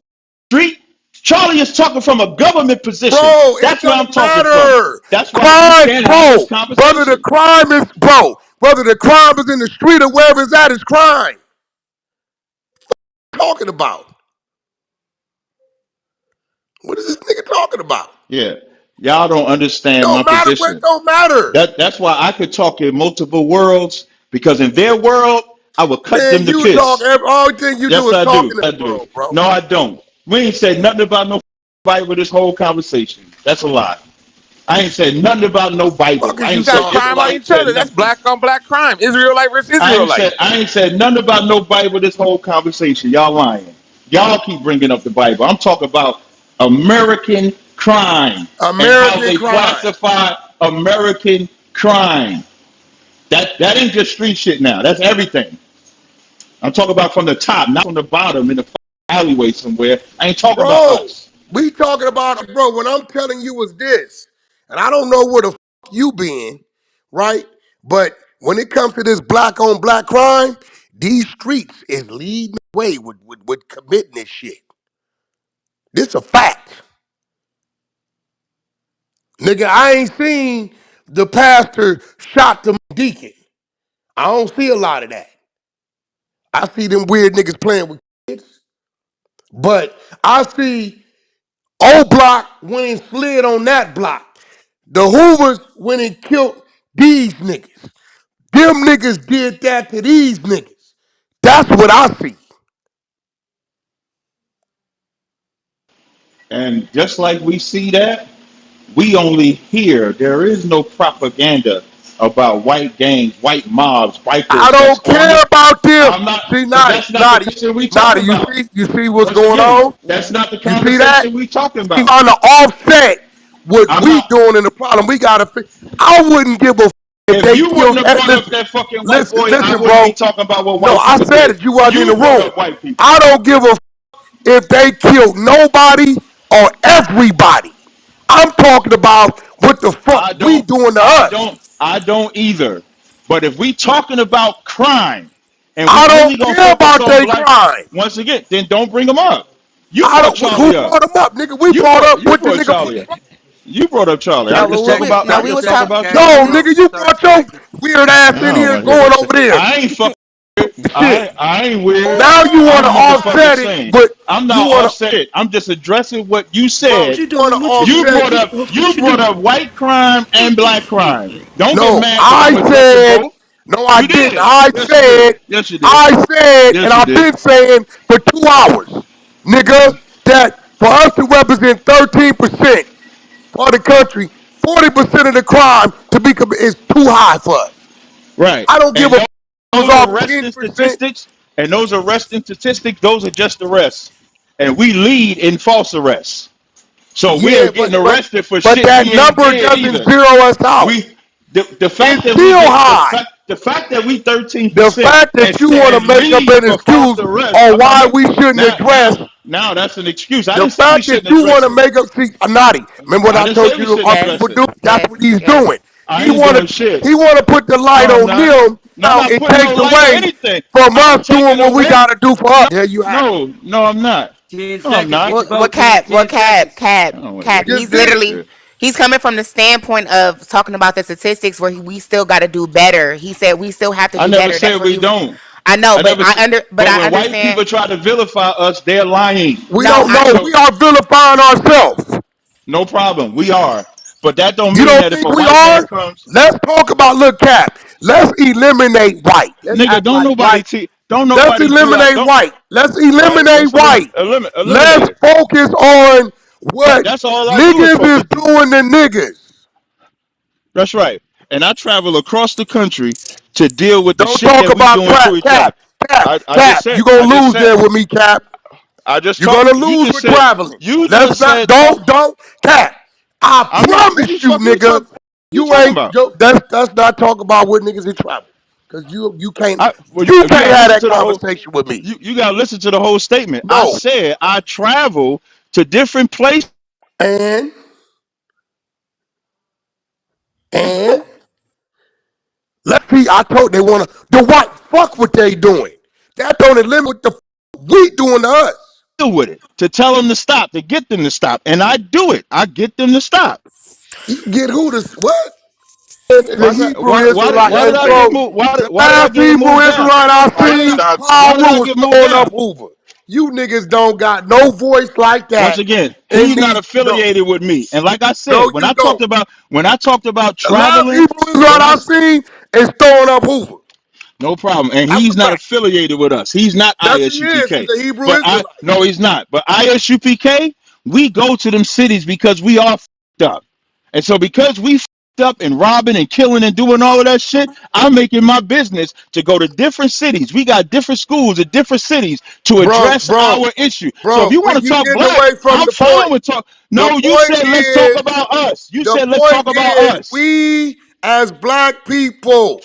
Speaker 2: street. Charlie is talking from a government position.
Speaker 1: Bro, it
Speaker 2: That's where I'm
Speaker 1: don't
Speaker 2: talking from.
Speaker 1: matter.
Speaker 2: That's why we
Speaker 1: Crime,
Speaker 2: can't have this
Speaker 1: bro. Whether the
Speaker 2: conversation.
Speaker 1: crime is, bro, whether the crime is in the street or wherever it's at, it's crime. Talking about. What is this nigga talking about?
Speaker 2: Yeah. Y'all don't
Speaker 1: It
Speaker 2: understand my
Speaker 1: don't matter what it
Speaker 2: position.
Speaker 1: don't matter.
Speaker 2: That's why I could talk in multiple worlds because in their world I would cut
Speaker 1: Man,
Speaker 2: them to
Speaker 1: you talk,
Speaker 2: kiss.
Speaker 1: only thing you do
Speaker 2: Yes,
Speaker 1: is
Speaker 2: I
Speaker 1: talk
Speaker 2: do.
Speaker 1: in this
Speaker 2: I do.
Speaker 1: world, bro.
Speaker 2: No, I don't. We ain't said nothing about no Bible this whole conversation. That's a lie. I ain't said nothing about no Bible.
Speaker 1: Fuck
Speaker 2: I
Speaker 1: is
Speaker 3: You
Speaker 1: you
Speaker 2: ain't
Speaker 3: got
Speaker 2: said
Speaker 1: talking
Speaker 3: crime on
Speaker 1: about?
Speaker 2: Israelite
Speaker 3: each
Speaker 2: said
Speaker 3: other. That's
Speaker 2: nothing.
Speaker 3: black on black crime. Israelite versus Israelite.
Speaker 2: I ain't said nothing about no Bible this whole conversation. Y'all lying. Y'all keep bringing up the Bible. I'm talking about American crime and how
Speaker 1: American
Speaker 2: they
Speaker 1: crime.
Speaker 2: classify American crime. That ain't just street shit now. That's everything. I'm talking about from the top, not from the bottom in the alleyway somewhere. I ain't talking about
Speaker 1: Bro,
Speaker 2: us.
Speaker 1: we talking about, bro, what I'm telling you is this, and I don't know where the fuck you been, right? But when it comes to this black on black crime, these streets is leading the way with committing this shit. This a fact. Nigga, I ain't seen the pastor shot the deacon. I don't see a lot of that. I see them weird niggas playing with kids, but I see O Block went and slid on that block. The Hoovers went and killed these niggas. Them niggas did that to these niggas. That's what I see.
Speaker 2: And just like we see that, we only hear there is no propaganda about white gangs, white mobs,
Speaker 1: I
Speaker 2: bikers that's
Speaker 1: don't
Speaker 2: on
Speaker 1: care
Speaker 2: the.
Speaker 1: about them.
Speaker 2: I'm not,
Speaker 1: See,
Speaker 2: but
Speaker 1: Nadi,
Speaker 2: that's not the
Speaker 1: Nadi,
Speaker 2: conversation we talking
Speaker 1: Nadi,
Speaker 2: about.
Speaker 1: you see what's
Speaker 2: Once
Speaker 1: going
Speaker 2: again,
Speaker 1: on?
Speaker 2: that's not the
Speaker 1: You see that?
Speaker 2: conversation we talking
Speaker 1: We
Speaker 2: about.
Speaker 1: on the offset what
Speaker 2: I'm
Speaker 1: we
Speaker 2: not.
Speaker 1: doing in the problem. We gotta fix. I wouldn't give a if
Speaker 2: If
Speaker 1: they
Speaker 2: you wouldn't
Speaker 1: killed.
Speaker 2: have brought up
Speaker 1: Listen,
Speaker 2: that fucking white
Speaker 1: listen,
Speaker 2: boy, I
Speaker 1: listen,
Speaker 2: wouldn't be
Speaker 1: bro.
Speaker 2: talking about what
Speaker 1: No,
Speaker 2: white
Speaker 1: I
Speaker 2: people
Speaker 1: said
Speaker 2: did.
Speaker 1: it. You wasn't in the
Speaker 2: You brought
Speaker 1: room.
Speaker 2: up white people.
Speaker 1: I don't give a if they killed nobody or everybody. I'm talking about what the fuck we doing to us.
Speaker 2: I don't either. But if we talking about crime and we
Speaker 1: I
Speaker 2: really
Speaker 1: don't
Speaker 2: gonna
Speaker 1: care
Speaker 2: focus
Speaker 1: about
Speaker 2: on
Speaker 1: their
Speaker 2: black,
Speaker 1: crime.
Speaker 2: once again, then don't bring them up. You
Speaker 1: I
Speaker 2: brought
Speaker 1: don't. Who
Speaker 2: Charlie up.
Speaker 1: brought him up, nigga? We brought up
Speaker 2: You
Speaker 1: what the
Speaker 2: brought
Speaker 1: nigga put
Speaker 2: Charlie up.
Speaker 1: front.
Speaker 2: You brought up Charlie.
Speaker 6: Can
Speaker 2: I
Speaker 6: I
Speaker 2: just
Speaker 6: can
Speaker 2: talk
Speaker 6: we
Speaker 2: about
Speaker 6: can I
Speaker 2: I
Speaker 5: No, we
Speaker 2: just
Speaker 5: was
Speaker 6: get
Speaker 2: talk
Speaker 6: can,
Speaker 5: talking.
Speaker 2: about
Speaker 6: can I get
Speaker 1: No,
Speaker 2: Charlie.
Speaker 6: in
Speaker 1: nigga,
Speaker 6: for
Speaker 1: you
Speaker 6: 30
Speaker 1: brought your
Speaker 6: seconds?
Speaker 1: weird ass
Speaker 2: I
Speaker 1: in
Speaker 2: don't
Speaker 1: here
Speaker 2: want to hear
Speaker 1: going
Speaker 2: that
Speaker 1: over
Speaker 2: shit.
Speaker 1: there. Shit.
Speaker 2: I ain't weird.
Speaker 1: Now you want
Speaker 2: I'm
Speaker 1: to
Speaker 2: motherfucking
Speaker 1: offset it,
Speaker 2: saying.
Speaker 1: but
Speaker 2: I'm
Speaker 1: you
Speaker 2: not
Speaker 1: want to,
Speaker 2: offset it. I'm just addressing what you
Speaker 1: bro,
Speaker 6: What
Speaker 2: said.
Speaker 6: you
Speaker 1: you want to
Speaker 6: doing?
Speaker 2: You
Speaker 1: offset.
Speaker 2: brought up white crime and black crime. Don't get
Speaker 1: No,
Speaker 2: mad because I'm
Speaker 1: I
Speaker 2: addressing
Speaker 1: said,
Speaker 2: both.
Speaker 1: no, I
Speaker 2: You
Speaker 1: didn't.
Speaker 2: did.
Speaker 1: I
Speaker 2: Yes, you did.
Speaker 1: said,
Speaker 2: Yes, you did.
Speaker 1: I said, and
Speaker 2: Yes, you
Speaker 1: I've
Speaker 2: did.
Speaker 1: been saying for 2 hours, nigga, that for us to represent 13% for the country, 40% of the crime to be is too high for us.
Speaker 2: Right.
Speaker 1: I don't give
Speaker 2: And
Speaker 1: a was
Speaker 2: those
Speaker 1: off
Speaker 2: arresting
Speaker 1: 10%.
Speaker 2: statistics, those are just arrests. And we lead in false arrests. So we are
Speaker 1: Yeah,
Speaker 2: getting
Speaker 1: but
Speaker 2: arrested for
Speaker 1: but
Speaker 2: shit
Speaker 1: that
Speaker 2: we ain't
Speaker 1: number
Speaker 2: did
Speaker 1: doesn't
Speaker 2: either.
Speaker 1: zero us out.
Speaker 2: We the fact
Speaker 1: It's
Speaker 2: that we
Speaker 1: still
Speaker 2: get the
Speaker 1: high.
Speaker 2: fact The fact that we
Speaker 1: The
Speaker 2: 13%
Speaker 1: fact that you want to
Speaker 2: and
Speaker 1: make up
Speaker 2: leave
Speaker 1: an
Speaker 2: for
Speaker 1: excuse
Speaker 2: false arrest.
Speaker 1: on
Speaker 2: I'm
Speaker 1: why
Speaker 2: not,
Speaker 1: we shouldn't
Speaker 2: now
Speaker 1: address
Speaker 2: now now that's an excuse. I
Speaker 1: the
Speaker 2: didn't say we
Speaker 1: fact that
Speaker 2: shouldn't
Speaker 1: you want
Speaker 2: address
Speaker 1: to
Speaker 2: it.
Speaker 1: make up, see, Nadi, remember what
Speaker 2: I
Speaker 1: I
Speaker 2: didn't say
Speaker 1: told
Speaker 2: we
Speaker 1: you
Speaker 2: shouldn't
Speaker 1: our
Speaker 2: address
Speaker 1: people
Speaker 5: Yes,
Speaker 2: it.
Speaker 1: do? That's
Speaker 5: yes,
Speaker 1: what he's
Speaker 5: yes.
Speaker 1: doing.
Speaker 2: I
Speaker 1: He
Speaker 2: ain't
Speaker 1: want
Speaker 2: doing
Speaker 1: to
Speaker 2: shit.
Speaker 1: he want to put the
Speaker 2: No,
Speaker 1: light
Speaker 2: I'm
Speaker 1: on
Speaker 2: not.
Speaker 1: them.
Speaker 2: No, I'm
Speaker 1: Now
Speaker 2: not
Speaker 1: it
Speaker 2: putting no
Speaker 1: takes
Speaker 2: light on
Speaker 1: away
Speaker 2: anything.
Speaker 1: from
Speaker 2: I'm
Speaker 1: us doing
Speaker 2: taking
Speaker 1: what we
Speaker 2: away.
Speaker 1: got to do for us. There you have it.
Speaker 2: No, I'm not.
Speaker 6: 10
Speaker 2: No, I'm
Speaker 6: seconds.
Speaker 2: not.
Speaker 6: Get your
Speaker 5: What
Speaker 6: vote, King.
Speaker 5: Cap? What
Speaker 6: 10
Speaker 5: Cap?
Speaker 6: seconds.
Speaker 2: I
Speaker 5: Cap?
Speaker 2: don't want to
Speaker 1: You
Speaker 5: Cap?
Speaker 2: hear
Speaker 1: just
Speaker 5: He's
Speaker 1: did
Speaker 2: that
Speaker 1: it.
Speaker 5: literally
Speaker 2: shit.
Speaker 5: he's coming from the standpoint of talking about the statistics where we still got to do better. He said we still have to
Speaker 2: I
Speaker 5: do
Speaker 2: never
Speaker 5: better. That's
Speaker 2: said
Speaker 5: what
Speaker 2: we
Speaker 5: he was.
Speaker 2: don't.
Speaker 5: I know,
Speaker 2: I
Speaker 5: but
Speaker 2: never.
Speaker 5: but
Speaker 2: But
Speaker 5: I
Speaker 2: when white people
Speaker 5: understand.
Speaker 2: try to vilify us, they're lying.
Speaker 1: We
Speaker 5: No,
Speaker 1: don't
Speaker 5: I
Speaker 1: know.
Speaker 2: So
Speaker 1: We are vilifying ourselves.
Speaker 2: no problem. We are. But that don't
Speaker 1: You
Speaker 2: mean
Speaker 1: don't
Speaker 2: that if
Speaker 1: think
Speaker 2: a
Speaker 1: we
Speaker 2: white man
Speaker 1: are?
Speaker 2: comes,
Speaker 1: Let's talk about look Cap. Let's eliminate white. Let's
Speaker 2: nigga,
Speaker 1: act like white.
Speaker 2: don't
Speaker 1: Let's
Speaker 2: nobody do our
Speaker 1: eliminate
Speaker 2: don't.
Speaker 1: white. Let's
Speaker 2: Right?
Speaker 1: eliminate
Speaker 2: Let's
Speaker 1: white.
Speaker 2: eliminate
Speaker 1: Let's
Speaker 2: it.
Speaker 1: focus on what
Speaker 2: That's all I do is
Speaker 1: niggas is
Speaker 2: focus.
Speaker 1: doing to niggas.
Speaker 2: That's right. And I travel across the country to deal with the
Speaker 1: Don't
Speaker 2: shit
Speaker 1: talk
Speaker 2: that we
Speaker 1: about
Speaker 2: doing to
Speaker 1: crap,
Speaker 2: each other.
Speaker 1: Cap, Cap,
Speaker 2: I just
Speaker 1: Cap.
Speaker 2: said.
Speaker 1: You gonna
Speaker 2: I just
Speaker 1: lose
Speaker 2: said.
Speaker 1: there with me, Cap.
Speaker 2: I just
Speaker 1: You're
Speaker 2: talked.
Speaker 1: gonna
Speaker 2: You
Speaker 1: lose
Speaker 2: just
Speaker 1: with
Speaker 2: said.
Speaker 1: traveling.
Speaker 2: You
Speaker 1: Let's
Speaker 2: just
Speaker 1: not.
Speaker 2: said talk.
Speaker 1: Don't, Cap. I
Speaker 2: I'm not. What the
Speaker 1: promise you,
Speaker 2: fuck you
Speaker 1: nigga.
Speaker 2: talk? You
Speaker 1: You
Speaker 2: talking
Speaker 1: ain't.
Speaker 2: about?
Speaker 1: That's not talk about what niggas in travel. Cause you can't
Speaker 2: Well,
Speaker 1: you
Speaker 2: you
Speaker 1: can't
Speaker 2: gotta
Speaker 1: have
Speaker 2: listen
Speaker 1: that
Speaker 2: to the whole.
Speaker 1: conversation with me.
Speaker 2: You gotta listen to the whole statement. I
Speaker 1: No.
Speaker 2: said I travel to different places.
Speaker 1: And and let's see. I told they wanna the white fuck what they doing. That don't eliminate what the we doing to us.
Speaker 2: Deal with it to tell them to stop, to get them to stop, and I do it. I get them to stop.
Speaker 1: You get who to what? The Hebrew Israelite.
Speaker 2: Why
Speaker 1: Hey,
Speaker 2: did I get
Speaker 1: bro,
Speaker 2: moved?
Speaker 1: the
Speaker 2: Why did I
Speaker 1: last
Speaker 2: get
Speaker 1: Hebrew
Speaker 2: moved down?
Speaker 1: Israelite I
Speaker 2: Why did
Speaker 1: seen,
Speaker 2: I why did I
Speaker 1: Paul was
Speaker 2: get moved
Speaker 1: throwing
Speaker 2: down?
Speaker 1: up Hoover. You niggas don't got no voice like
Speaker 2: Once
Speaker 1: that
Speaker 2: again,
Speaker 1: in
Speaker 2: he's not
Speaker 1: these. No,
Speaker 2: affiliated with me. And like I
Speaker 1: no,
Speaker 2: said,
Speaker 1: you don't.
Speaker 2: when I talked about
Speaker 1: The last
Speaker 2: traveling,
Speaker 1: Hebrew Israelite
Speaker 2: when I
Speaker 1: I seen is throwing up Hoover.
Speaker 2: no problem. And
Speaker 1: That's
Speaker 2: he's
Speaker 1: a
Speaker 2: not
Speaker 1: fact.
Speaker 2: affiliated with us. He's not
Speaker 1: Yes, he is.
Speaker 2: ISUPK.
Speaker 1: He's a Hebrew
Speaker 2: But I
Speaker 1: Israelite.
Speaker 2: no, he's not. But ISUPK, we go to them cities because we are fucked up. And so because we fucked up and robbing and killing and doing all of that shit, I'm making my business to go to different cities. We got different schools at different cities to
Speaker 1: Bro,
Speaker 2: address
Speaker 1: bro,
Speaker 2: our issue. So if
Speaker 1: bro,
Speaker 2: you want to
Speaker 1: you
Speaker 2: talk
Speaker 1: getting
Speaker 2: black,
Speaker 1: away from
Speaker 2: I'm
Speaker 1: the
Speaker 2: fine
Speaker 1: point.
Speaker 2: with talk.
Speaker 1: The
Speaker 2: No, you
Speaker 1: point
Speaker 2: said let's talk
Speaker 1: is,
Speaker 2: about us. You
Speaker 1: the
Speaker 2: said let's talk
Speaker 1: point
Speaker 2: about
Speaker 1: is,
Speaker 2: us.
Speaker 1: we as black people,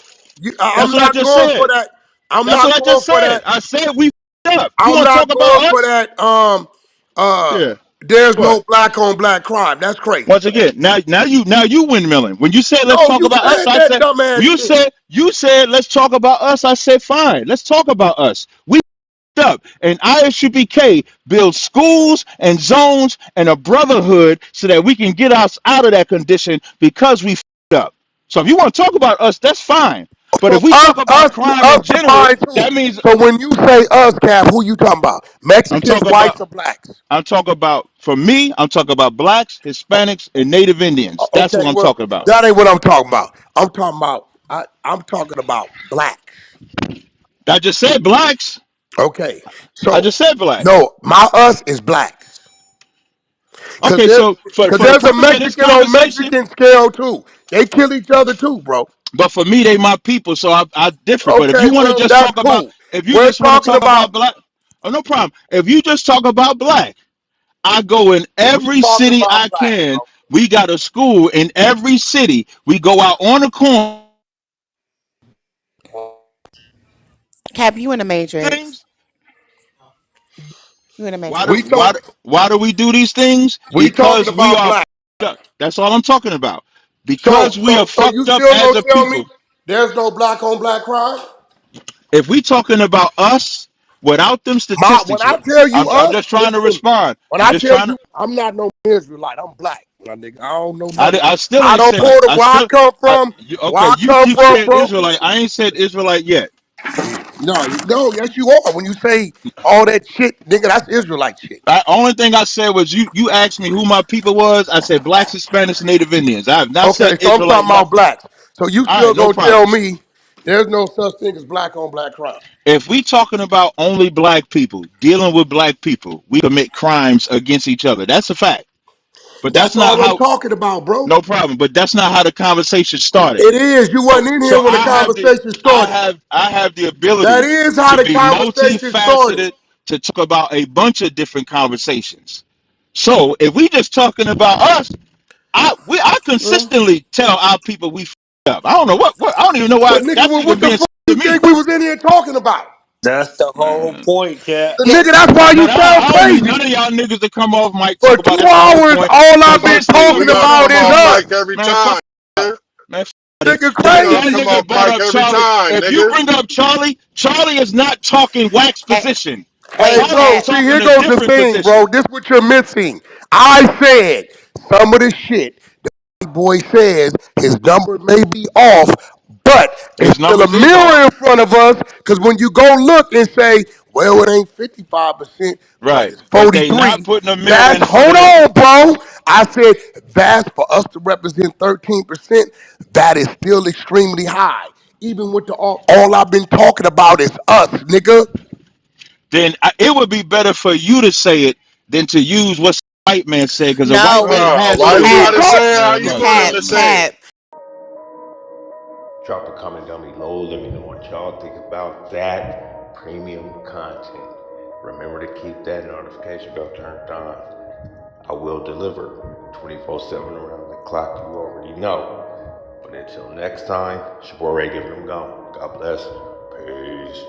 Speaker 2: That's
Speaker 1: I'm
Speaker 2: what I
Speaker 1: not
Speaker 2: just
Speaker 1: going for
Speaker 2: said.
Speaker 1: that. I'm
Speaker 2: That's
Speaker 1: not
Speaker 2: what I
Speaker 1: going
Speaker 2: just
Speaker 1: for
Speaker 2: said.
Speaker 1: that.
Speaker 2: I said we up. You
Speaker 1: I'm
Speaker 2: want to
Speaker 1: not
Speaker 2: talk about
Speaker 1: going for
Speaker 2: us?
Speaker 1: that. Uh,
Speaker 2: Yeah.
Speaker 1: there's
Speaker 2: What?
Speaker 1: no black on black crime. That's crazy.
Speaker 2: Once again, now you windmilling. When you said let's
Speaker 1: No,
Speaker 2: talk
Speaker 1: you
Speaker 2: about us,
Speaker 1: said
Speaker 2: I
Speaker 1: that
Speaker 2: said
Speaker 1: dumbass shit,
Speaker 2: you said let's talk about us. I said fine. Let's talk about us. We up and ISUPK builds schools and zones and a brotherhood so that we can get us out of that condition because we up. So if you want to talk about us, that's fine. But
Speaker 1: so
Speaker 2: if we
Speaker 1: us,
Speaker 2: talk about
Speaker 1: us,
Speaker 2: crime
Speaker 1: us
Speaker 2: in general,
Speaker 1: defined too.
Speaker 2: that means
Speaker 1: So when you say us, Cap, who you talking about?
Speaker 2: I'm
Speaker 1: Mexicans,
Speaker 2: talking
Speaker 1: whites,
Speaker 2: about
Speaker 1: or blacks?
Speaker 2: I'm talking about for me, I'm talking about blacks, Hispanics, and Native Indians. That's what
Speaker 1: Okay,
Speaker 2: I'm
Speaker 1: well,
Speaker 2: talking about.
Speaker 1: that ain't what I'm talking about. I'm talking about. I'm talking about blacks.
Speaker 2: I just said blacks.
Speaker 1: Okay,
Speaker 2: I
Speaker 1: so
Speaker 2: just said blacks.
Speaker 1: no, my us is blacks. Cause
Speaker 2: Okay,
Speaker 1: there's,
Speaker 2: so
Speaker 1: cause
Speaker 2: for the
Speaker 1: there's a
Speaker 2: purpose of this
Speaker 1: Mexican on
Speaker 2: conversation,
Speaker 1: Mexican scale too. They kill each other too, bro.
Speaker 2: but for me, they my people, so I differ. But if
Speaker 1: Okay,
Speaker 2: you want to
Speaker 1: well
Speaker 2: just
Speaker 1: that's
Speaker 2: talk about,
Speaker 1: cool.
Speaker 2: if you
Speaker 1: We're
Speaker 2: just want to
Speaker 1: talking
Speaker 2: talk
Speaker 1: about.
Speaker 2: about black, oh no problem. If you just talk about black, I go in
Speaker 1: We
Speaker 2: every
Speaker 1: talking
Speaker 2: city
Speaker 1: about
Speaker 2: I
Speaker 1: black,
Speaker 2: can.
Speaker 1: bro.
Speaker 2: We got a school in every city. We go out on the corner
Speaker 5: Cap, you in the Matrix.
Speaker 2: things.
Speaker 5: You in the
Speaker 2: Why do
Speaker 1: We
Speaker 5: Matrix.
Speaker 2: why
Speaker 1: talk.
Speaker 2: do- why do we do these things?
Speaker 1: We talking
Speaker 2: Because we
Speaker 1: about
Speaker 2: are
Speaker 1: black.
Speaker 2: fucked up. That's all I'm talking about.
Speaker 1: So
Speaker 2: Because we are
Speaker 1: so so you
Speaker 2: fucked up
Speaker 1: still
Speaker 2: as
Speaker 1: gonna
Speaker 2: a
Speaker 1: tell me
Speaker 2: people.
Speaker 1: there's no black on black crime?
Speaker 2: If we talking about us without them
Speaker 1: When
Speaker 2: statistics,
Speaker 1: I tell you
Speaker 2: I'm
Speaker 1: us,
Speaker 2: just trying to
Speaker 1: listen to me.
Speaker 2: respond.
Speaker 1: When
Speaker 2: I'm
Speaker 1: I
Speaker 2: just
Speaker 1: tell
Speaker 2: trying to.
Speaker 1: you I'm not no Israelite, I'm black, my nigga. I don't know nothing.
Speaker 2: I still
Speaker 1: I
Speaker 2: ain't
Speaker 1: don't
Speaker 2: said it.
Speaker 1: pull the
Speaker 2: I
Speaker 1: where I
Speaker 2: still.
Speaker 1: come from. Where
Speaker 2: Okay,
Speaker 1: I
Speaker 2: you
Speaker 1: come
Speaker 2: keep
Speaker 1: from,
Speaker 2: saying
Speaker 1: bro.
Speaker 2: Israelite. I ain't said Israelite yet.
Speaker 1: No, no, yes you are. When you say all that shit, nigga, that's Israelite shit.
Speaker 2: The only thing I said was you asked me who my people was. I said blacks, Hispanics, Native Indians. I have not
Speaker 1: Okay,
Speaker 2: said
Speaker 1: so I'm
Speaker 2: Israelite
Speaker 1: talking about
Speaker 2: nothing.
Speaker 1: blacks. So you
Speaker 2: All
Speaker 1: still
Speaker 2: right, no
Speaker 1: gonna
Speaker 2: problem.
Speaker 1: tell me there's no such thing as black on black crime?
Speaker 2: If we talking about only black people dealing with black people, we commit crimes against each other. That's a fact. But that's
Speaker 1: That's
Speaker 2: not
Speaker 1: all I'm
Speaker 2: how.
Speaker 1: talking about, bro.
Speaker 2: No problem. But that's not how the conversation started.
Speaker 1: It is. You
Speaker 2: So
Speaker 1: wasn't in
Speaker 2: so
Speaker 1: here when the conversation started.
Speaker 2: I have the
Speaker 1: That
Speaker 2: ability
Speaker 1: is how
Speaker 2: to
Speaker 1: the
Speaker 2: be
Speaker 1: conversation started.
Speaker 2: multifaceted to talk about a bunch of different conversations. So if we just talking about us, I
Speaker 1: Well,
Speaker 2: consistently tell our people we. up. I don't know what I don't even know why
Speaker 1: But nigga,
Speaker 2: that's
Speaker 1: well,
Speaker 2: even
Speaker 1: what the
Speaker 2: being said
Speaker 1: fuck
Speaker 2: to
Speaker 1: you
Speaker 2: me.
Speaker 1: think we was in here talking about?
Speaker 4: That's the whole
Speaker 2: Man.
Speaker 4: point, Cap.
Speaker 1: The nigga,
Speaker 5: Listen,
Speaker 1: that's why you
Speaker 2: Man,
Speaker 1: sound
Speaker 2: I don't need
Speaker 1: crazy.
Speaker 2: none of y'all niggas to come off mic
Speaker 1: For
Speaker 2: talk
Speaker 1: two
Speaker 2: about that's the whole
Speaker 1: hours,
Speaker 2: point.
Speaker 1: all I've
Speaker 2: Cause
Speaker 1: been
Speaker 2: that
Speaker 6: Fuck you.
Speaker 2: nigga
Speaker 6: We
Speaker 1: talking
Speaker 6: gotta
Speaker 2: brought
Speaker 1: about
Speaker 6: come
Speaker 1: is
Speaker 6: off
Speaker 2: up,
Speaker 1: us.
Speaker 6: mic every
Speaker 2: man, fuck
Speaker 6: time,
Speaker 2: up.
Speaker 6: nigga.
Speaker 2: Man, it.
Speaker 1: Nigga
Speaker 2: That
Speaker 6: Nigga
Speaker 1: crazy.
Speaker 6: come
Speaker 2: nigga
Speaker 6: off
Speaker 2: brought
Speaker 6: mic
Speaker 2: up
Speaker 6: every
Speaker 2: Charlie.
Speaker 6: time,
Speaker 2: If you
Speaker 6: nigga.
Speaker 2: bring up Charlie, Charlie is not talking wax
Speaker 5: hey,
Speaker 2: position.
Speaker 1: Hey,
Speaker 5: wait,
Speaker 2: Charlie
Speaker 1: bro,
Speaker 2: is
Speaker 5: Cap.
Speaker 1: see,
Speaker 2: talking
Speaker 1: here
Speaker 2: a
Speaker 1: goes the
Speaker 2: different
Speaker 1: thing, bro.
Speaker 2: position.
Speaker 1: This what you're missing. I said some of the shit that boy says his number may be off, but it's
Speaker 2: His
Speaker 1: still a
Speaker 2: numbers is off.
Speaker 1: mirror in front of us. Because when you go look and say, well, it ain't 55%, but
Speaker 2: Right.
Speaker 1: it's
Speaker 2: But they not
Speaker 1: 43.
Speaker 2: putting a mirror
Speaker 1: That's
Speaker 2: in front
Speaker 1: hold
Speaker 2: of them.
Speaker 1: on, bro. I said that's for us to represent 13%. That is still extremely high. Even with the all I've been talking about is us, nigga.
Speaker 2: Then it would be better for you to say it than to use what white man said, because a white
Speaker 5: No,
Speaker 2: man
Speaker 5: we
Speaker 2: has
Speaker 6: Why you
Speaker 1: We
Speaker 5: Cap,
Speaker 6: gotta
Speaker 2: illusions.
Speaker 1: talk.
Speaker 6: say it how
Speaker 2: Man,
Speaker 6: you
Speaker 2: look,
Speaker 6: want him
Speaker 5: Cap,
Speaker 6: to
Speaker 2: man.
Speaker 6: say it?
Speaker 5: Cap.
Speaker 4: Drop a comment down below. Let me know what y'all think about that premium content. Remember to keep that notification bell turned on. I will deliver 24/7 around the clock. You already know. But until next time, it's your boy Ray giving them gone. God bless. Peace.